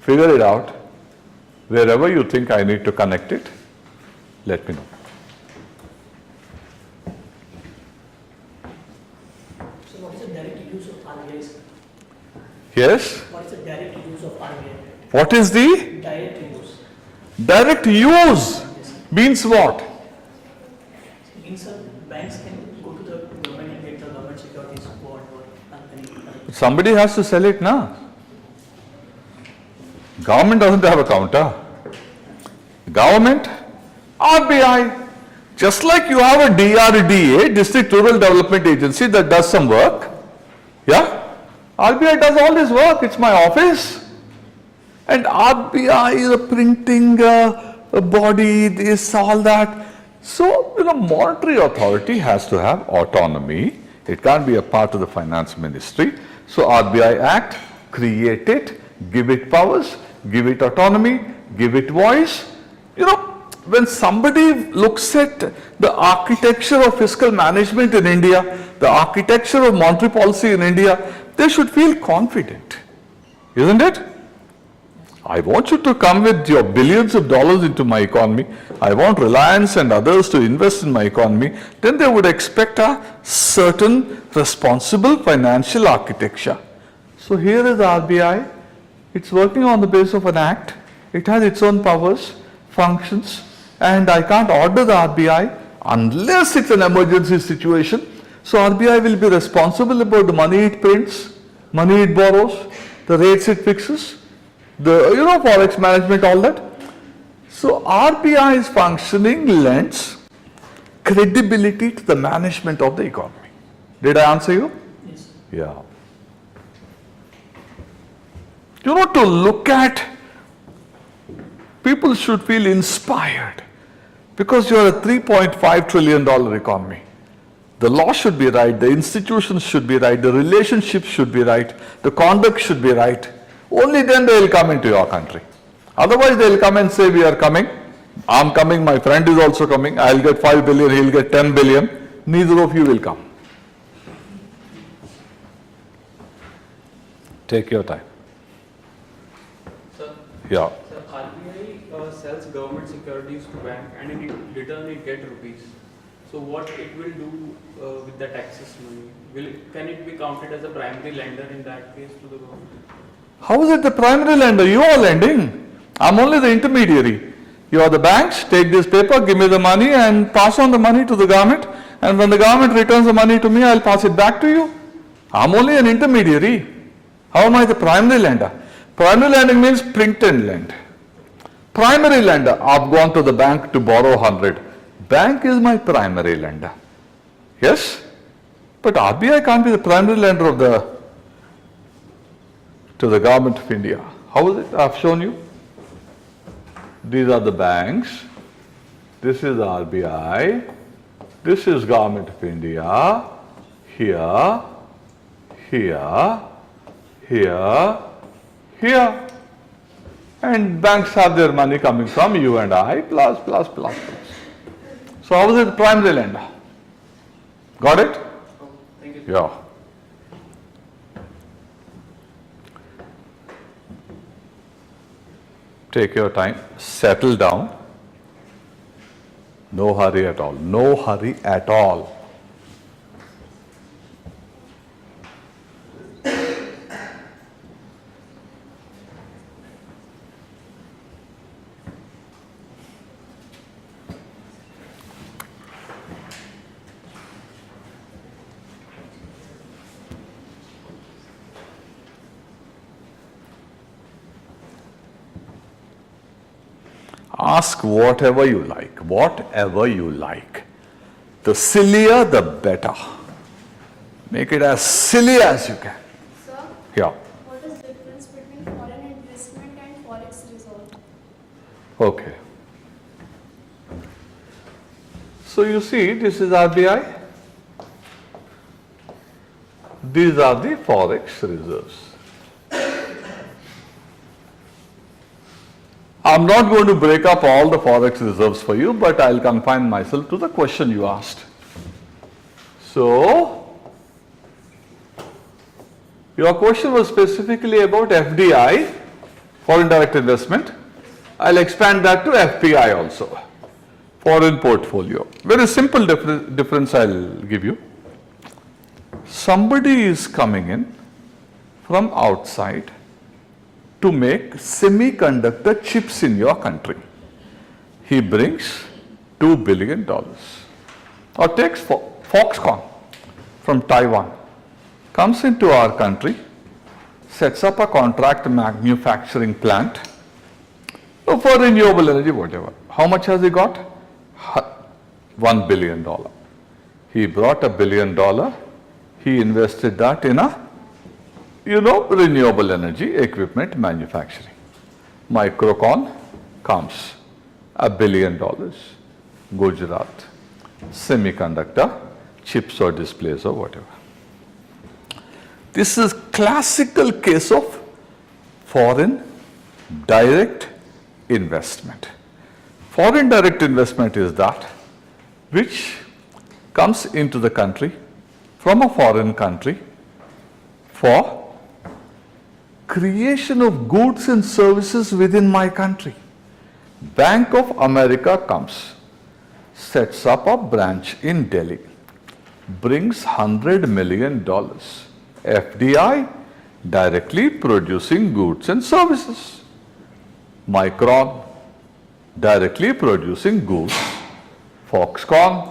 Figure it out. Wherever you think I need to connect it, let me know. So what is the direct use of RBI? Yes? What is the direct use of RBI? What is the Direct use. direct use? Means what? Means banks can go to the government and get the government securities for Somebody has to sell it now. Government doesn't have a counter. Government, RBI, just like you have a DRDA, District Rural Development Agency, that does some work. Yeah? RBI does all this work. It's my office. And RBI is a printing body, this, all that. So, monetary authority has to have autonomy. It can't be a part of the finance ministry. So, RBI Act, create it, give it powers, give it autonomy, give it voice. When somebody looks at the architecture of fiscal management in India, the architecture of monetary policy in India, they should feel confident, isn't it? I want you to come with your billions of dollars into my economy. I want Reliance and others to invest in my economy. Then they would expect a certain responsible financial architecture. So here is the RBI. It's working on the basis of an act. It has its own powers, functions, and I can't order the RBI unless it's an emergency situation. So RBI will be responsible about the money it prints, money it borrows, the rates it fixes, the forex management, all that. So RBI's functioning lends credibility to the management of the economy. Did I answer you? Yes. Yeah. You know, to look at, people should feel inspired because you are a $3.5 trillion economy. The law should be right, the institutions should be right, the relationships should be right, the conduct should be right. Only then they will come into your country. Otherwise they will come and say, we are coming, I'm coming, my friend is also coming, I'll get 5 billion, he'll get 10 billion, neither of you will come. Take your time. Sir, Yeah. sir, RBI sells government securities to bank and in return it get rupees. So what it will do with the taxes money? Can it be counted as a primary lender in that case to the government? How is it the primary lender? You are lending. I'm only the intermediary. You are the banks, take this paper, give me the money and pass on the money to the government. And when the government returns the money to me, I'll pass it back to you. I'm only an intermediary. How am I the primary lender? Primary lending means print and lend. Primary lender, I've gone to the bank to borrow 100. Bank is my primary lender. Yes? But RBI can't be the primary lender of to the government of India. How is it? I've shown you. These are the banks. This is RBI. This is government of India. Here, here, here, here. And banks have their money coming from you and I, plus. So how is it the primary lender? Got it? Oh, thank you. Yeah. Take your time, settle down. No hurry at all. No hurry at all. Ask whatever you like, whatever you like. The sillier, the better. Make it as silly as you can. Sir, Yeah. what is the difference between foreign investment and forex reserve? Okay. So you see, this is RBI. These are the forex reserves. I'm not going to break up all the forex reserves for you, but I'll confine myself to the question you asked. So, your question was specifically about FDI, foreign direct investment. I'll expand that to FPI also, foreign portfolio. Very simple difference I'll give you. Somebody is coming in from outside to make semiconductor chips in your country. He brings $2 billion. Or takes Foxconn from Taiwan, comes into our country, sets up a contract manufacturing plant for renewable energy, whatever. How much has he got? $1 billion. He brought $1 billion, he invested that in a renewable energy equipment manufacturing. Microcon comes, $1 billion. Gujarat, semiconductor, chips or displays or whatever. This is classical case of foreign direct investment. Foreign direct investment is that which comes into the country from a foreign country for creation of goods and services within my country. Bank of America comes, sets up a branch in Delhi, brings $100 million. FDI, directly producing goods and services. Micron, directly producing goods. Foxconn.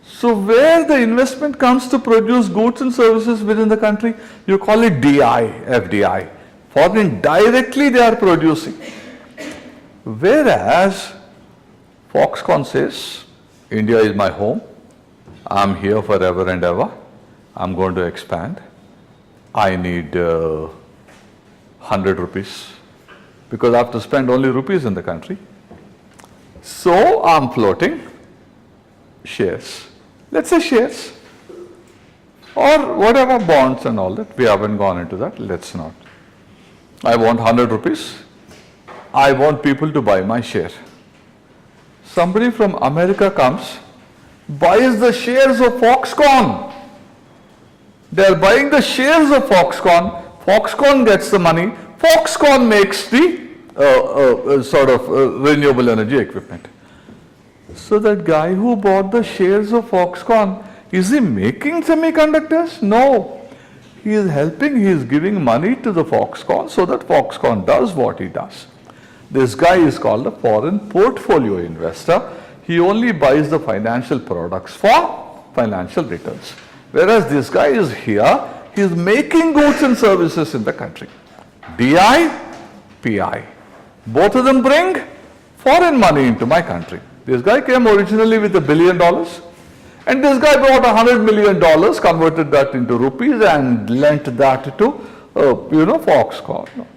So where the investment comes to produce goods and services within the country, you call it DI, FDI. Foreign directly they are producing. Whereas Foxconn says, India is my home, I'm here forever and ever, I'm going to expand. I need 100 rupees, because I have to spend only rupees in the country. So I'm floating shares. Let's say shares or whatever, bonds and all that. We haven't gone into that. Let's not. I want 100 rupees. I want people to buy my share. Somebody from America comes, buys the shares of Foxconn. They are buying the shares of Foxconn. Foxconn gets the money. Foxconn makes the renewable energy equipment. So that guy who bought the shares of Foxconn, is he making semiconductors? No. He is helping, he is giving money to the Foxconn so that Foxconn does what he does. This guy is called a foreign portfolio investor. He only buys the financial products for financial returns. Whereas this guy is here, he is making goods and services in the country. DI, PI. Both of them bring foreign money into my country. This guy came originally with $1 billion, and this guy brought $100 million, converted that into rupees and lent that to, Foxconn.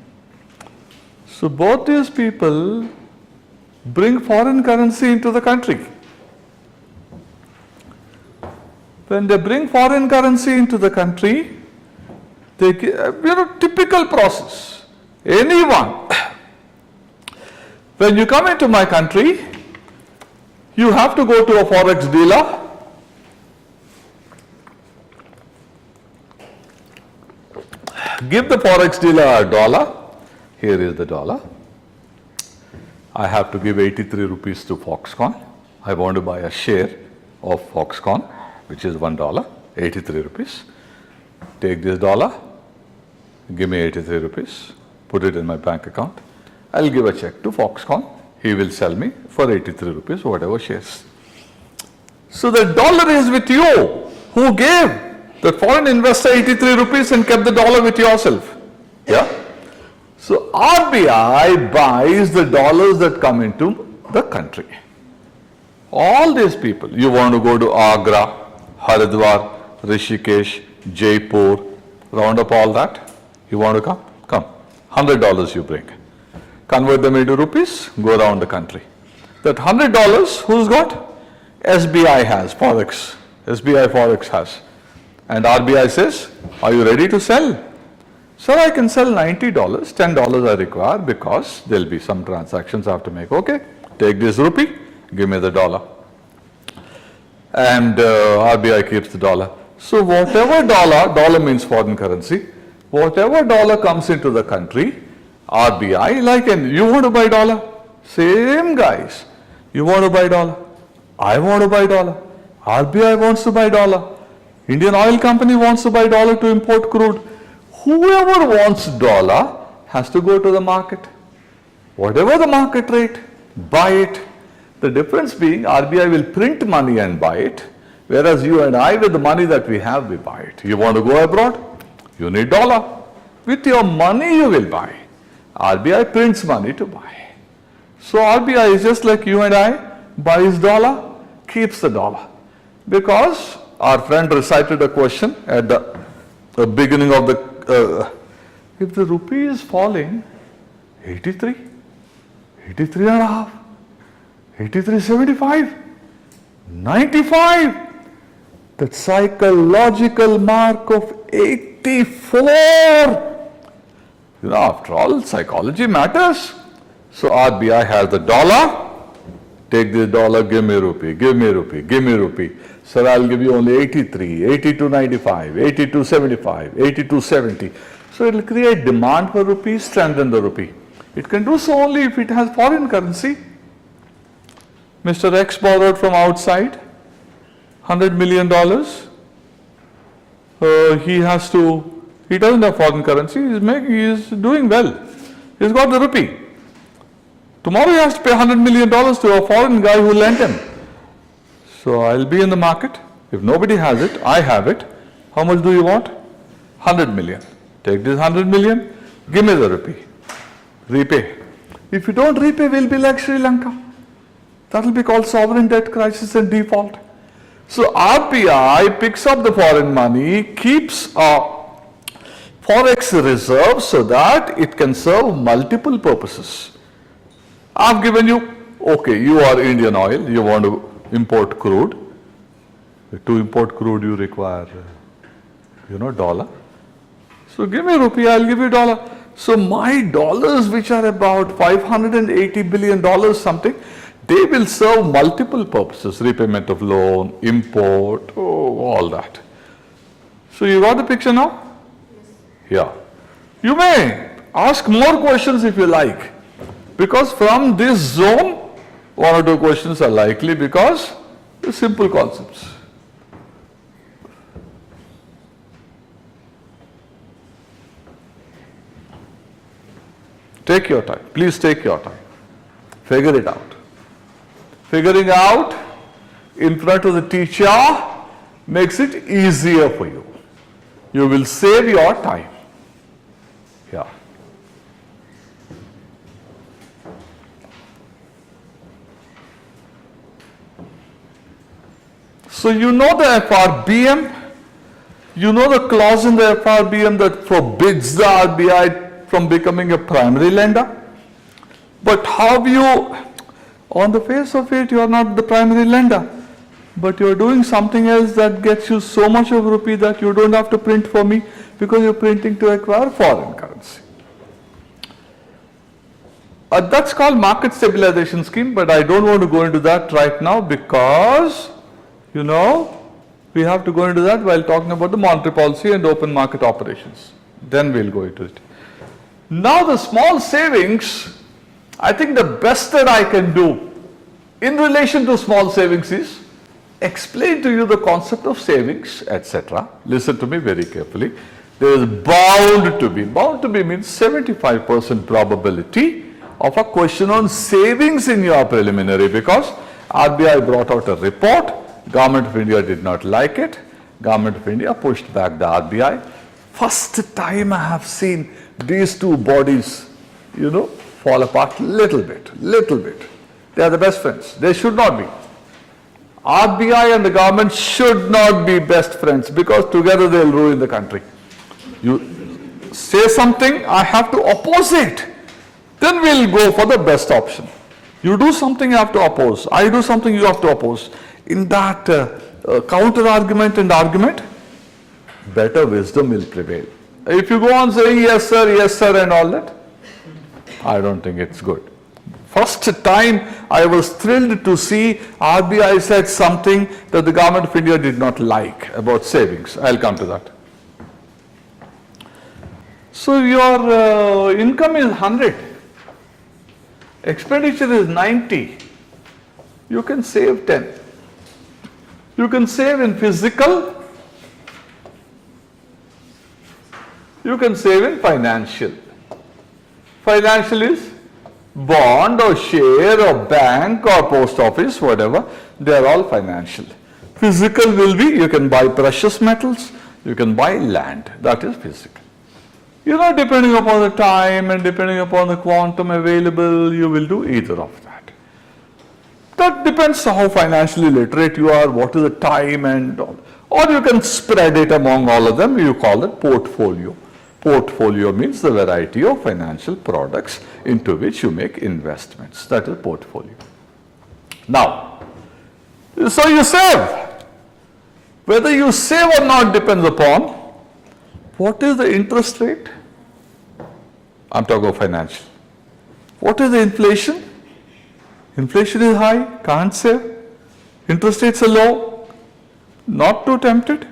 So both these people bring foreign currency into the country. When they bring foreign currency into the country, they, typical process. Anyone, when you come into my country, you have to go to a forex dealer. Give the forex dealer $1. Here is the dollar. I have to give 83 rupees to Foxconn. I want to buy a share of Foxconn, which is $1, 83 rupees. Take this dollar, give me 83 rupees, put it in my bank account. I'll give a check to Foxconn. He will sell me for 83 rupees, whatever shares. So the dollar is with you. Who gave the foreign investor 83 rupees and kept the dollar with yourself? Yeah? So RBI buys the dollars that come into the country. All these people, you want to go to Agra, Haridwar, Rishikesh, Jaipur, round up all that. You want to come? Come. $100 you bring. Convert them into rupees, go around the country. That $100, who's got? SBI has, Forex. SBI Forex has. And RBI says, are you ready to sell? Sir, I can sell $90, $10 I require because there will be some transactions I have to make. Okay, take this rupee, give me the dollar. And RBI keeps the dollar. So whatever dollar means foreign currency, whatever dollar comes into the country, RBI, you want to buy dollar? Same guys. You want to buy dollar? I want to buy dollar. RBI wants to buy dollar. Indian Oil Company wants to buy dollar to import crude. Whoever wants dollar has to go to the market. Whatever the market rate, buy it. The difference being RBI will print money and buy it, whereas you and I, with the money that we have, we buy it. You want to go abroad? You need dollar. With your money you will buy. RBI prints money to buy. So RBI is just like you and I, buys dollar, keeps the dollar. Because our friend recited a question at the beginning of the, if the rupee is falling, 83, 83 and a half, 83.75, 95, that psychological mark of 84. After all, psychology matters. So RBI has the dollar. Take this dollar, give me rupee, give me rupee, give me rupee. Sir, I'll give you only 83, 82.95, 82.75, 82.70. So it will create demand for rupees, strengthen the rupee. It can do so only if it has foreign currency. Mr. X borrowed from outside $100 million. He doesn't have foreign currency, he is doing well. He's got the rupee. Tomorrow he has to pay $100 million to a foreign guy who lent him. So I'll be in the market. If nobody has it, I have it. How much do you want? 100 million. Take this 100 million, give me the rupee. Repay. If you don't repay, we'll be like Sri Lanka. That will be called sovereign debt crisis and default. So RBI picks up the foreign money, keeps Forex reserve so that it can serve multiple purposes. I've given you, okay, you are Indian Oil, you want to import crude. To import crude you require, dollar. So give me rupee, I'll give you dollar. So my dollars, which are about $580 billion something, they will serve multiple purposes, repayment of loan, import, all that. So you got the picture now? Yeah. You may ask more questions if you like, because from this zone, one or two questions are likely because they're simple concepts. Take your time. Please take your time. Figure it out. Figuring out in front of the teacher makes it easier for you. You will save your time. Yeah. So you know the FRBM, you know the clause in the FRBM that forbids the RBI from becoming a primary lender. But how you, on the face of it, you are not the primary lender, but you are doing something else that gets you so much of rupee that you don't have to print for me because you are printing to acquire foreign currency. That's called market stabilization scheme, but I don't want to go into that right now because, we have to go into that while talking about the monetary policy and open market operations. Then we'll go into it. Now the small savings, I think the best that I can do in relation to small savings is explain to you the concept of savings, etc. Listen to me very carefully. There is bound to be means 75% probability of a question on savings in your preliminary, because RBI brought out a report, Government of India did not like it, Government of India pushed back the RBI. First time I have seen these two bodies, fall apart little bit. They are the best friends. They should not be. RBI and the government should not be best friends because together they will ruin the country. You say something, I have to oppose it. Then we'll go for the best option. You do something, you have to oppose. I do something, you have to oppose. In that counter argument and argument, better wisdom will prevail. If you go on saying yes sir and all that, I don't think it's good. First time I was thrilled to see RBI said something that the Government of India did not like about savings. I'll come to that. So your income is 100, expenditure is 90, you can save 10. You can save in physical, you can save in financial. Financial is bond or share or bank or post office, whatever, they are all financial. Physical will be, you can buy precious metals, you can buy land, that is physical. Depending upon the time and depending upon the quantum available, you will do either of that. That depends how financially literate you are, what is the time and all. Or you can spread it among all of them, you call it portfolio. Portfolio means the variety of financial products into which you make investments. That is portfolio. Now, so you save. Whether you save or not depends upon what is the interest rate. I'm talking about financial. What is the inflation? Inflation is high, can't save. Interest rates are low, not too tempted.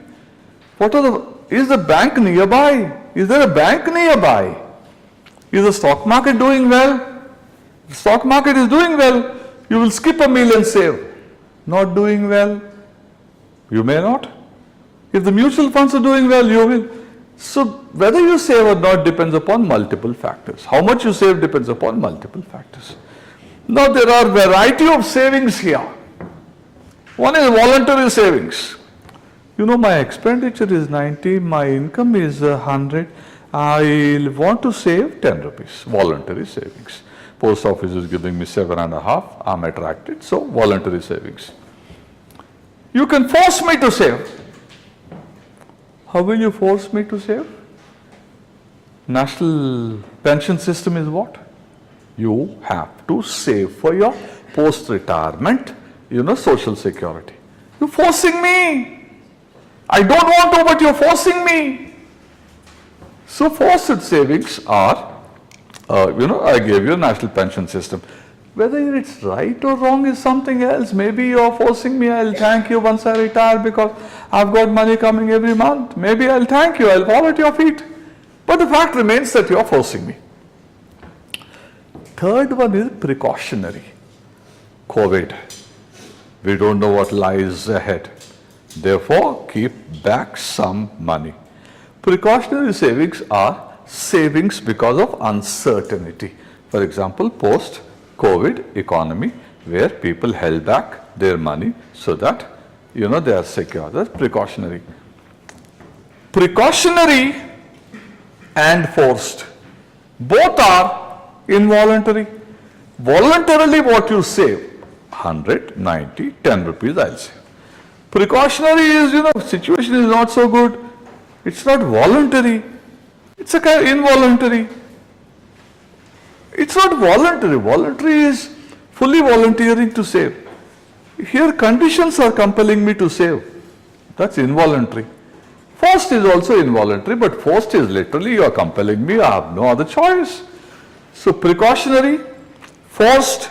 Is the bank nearby? Is there a bank nearby? Is the stock market doing well? The stock market is doing well, you will skip a meal and save. Not doing well, you may not. If the mutual funds are doing well, you will. So whether you save or not depends upon multiple factors. How much you save depends upon multiple factors. Now there are variety of savings here. One is voluntary savings. My expenditure is 90, my income is 100, I want to save 10 rupees, voluntary savings. Post office is giving me 7.5, I'm attracted, so voluntary savings. You can force me to save. How will you force me to save? National pension system is what? You have to save for your post-retirement, social security. You're forcing me. I don't want to, but you're forcing me. So forced savings are, I gave you a national pension system. Whether it's right or wrong is something else. Maybe you're forcing me, I'll thank you once I retire because I've got money coming every month. Maybe I'll thank you, I'll fall at your feet. But the fact remains that you're forcing me. Third one is precautionary. COVID. We don't know what lies ahead. Therefore, keep back some money. Precautionary savings are savings because of uncertainty. For example, post-COVID economy where people held back their money so that, they are secure. That's precautionary. Precautionary and forced. Both are involuntary. Voluntarily what you save, 100, 90, 10 rupees I'll save. Precautionary is, situation is not so good. It's not voluntary. It's a kind of involuntary. It's not voluntary. Voluntary is fully volunteering to save. Here conditions are compelling me to save. That's involuntary. Forced is also involuntary, but forced is literally you are compelling me, I have no other choice. So precautionary, forced,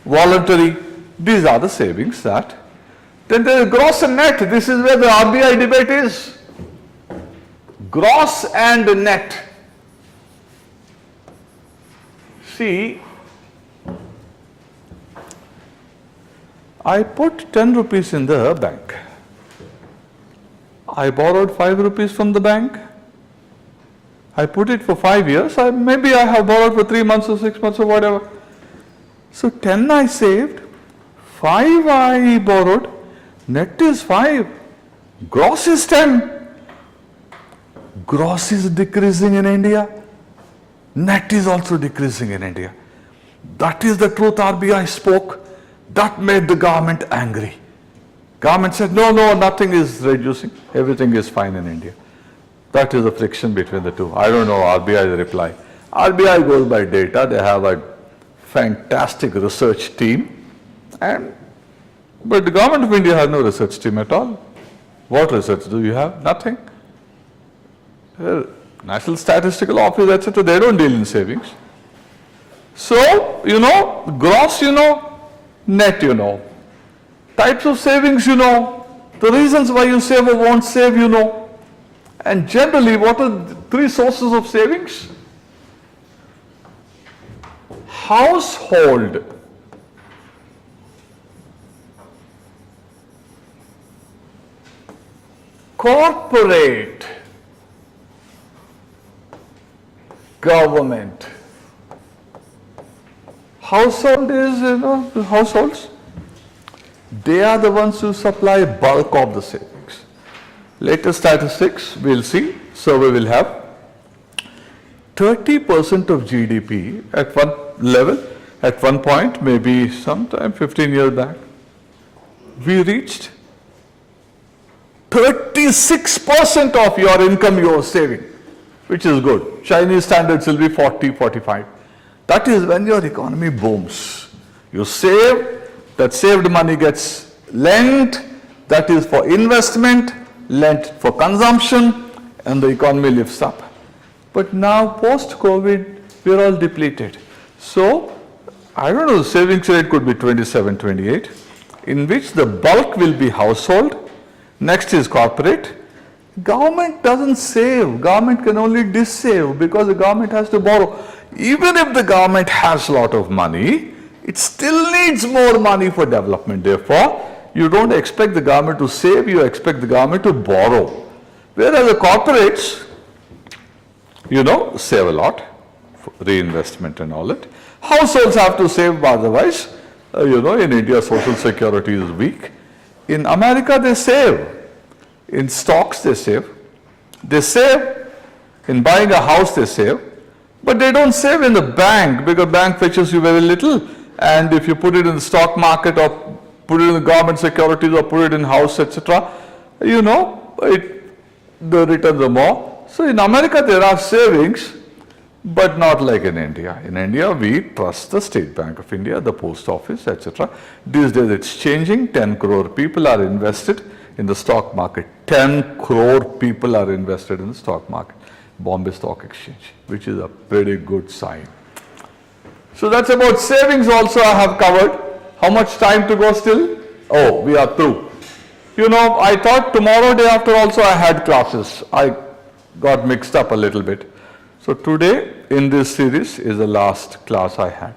voluntary, these are the savings that. Then there is gross and net. This is where the RBI debate is. Gross and net. See, I put 10 rupees in the bank. I borrowed 5 rupees from the bank. I put it for 5 years. Maybe I have borrowed for 3 months or 6 months or whatever. So 10 I saved, 5 I borrowed, net is 5, gross is 10. Gross is decreasing in India, net is also decreasing in India. That is the truth RBI spoke. That made the government angry. Government said, no, nothing is reducing, everything is fine in India. That is the friction between the two. I don't know RBI's reply. RBI goes by data, they have a fantastic research team, but the government of India has no research team at all. What research do you have? Nothing. National Statistical Office, etc., they don't deal in savings. So, gross, net, types of savings, the reasons why you save or won't save, and generally, what are the 3 sources of savings? Household, corporate, government. Household is, the households. They are the ones who supply bulk of the savings. Latest statistics, we'll see, survey will have 30% of GDP at one level, at one point, maybe sometime 15 years back, we reached 36% of your income you are saving, which is good. Chinese standards will be 40, 45. That is when your economy booms. You save, that saved money gets lent, that is for investment, lent for consumption, and the economy lifts up. But now post-COVID, we are all depleted. So, I don't know, the savings rate could be 27, 28, in which the bulk will be household, next is corporate. Government doesn't save, government can only dissave because the government has to borrow. Even if the government has a lot of money, it still needs more money for development. Therefore, you don't expect the government to save, you expect the government to borrow. Whereas the corporates, save a lot for reinvestment and all that. Households have to save, otherwise, in India social security is weak. In America they save. In stocks they save. They save. In buying a house they save. But they don't save in the bank because bank fetches you very little. And if you put it in the stock market or put it in the government securities or put it in house, etc., the returns are more. So in America there are savings, But not like in India. In India, we trust the State Bank of India, the post office, etc. These days it's changing. 10 crore people are invested in the stock market. 10 crore people are invested in the stock market, Bombay Stock Exchange, which is a pretty good sign. So that's about savings also I have covered. How much time to go still? Oh, we are through. You know, I thought tomorrow day after also I had classes. I got mixed up a little bit. So today in this series is the last class I had.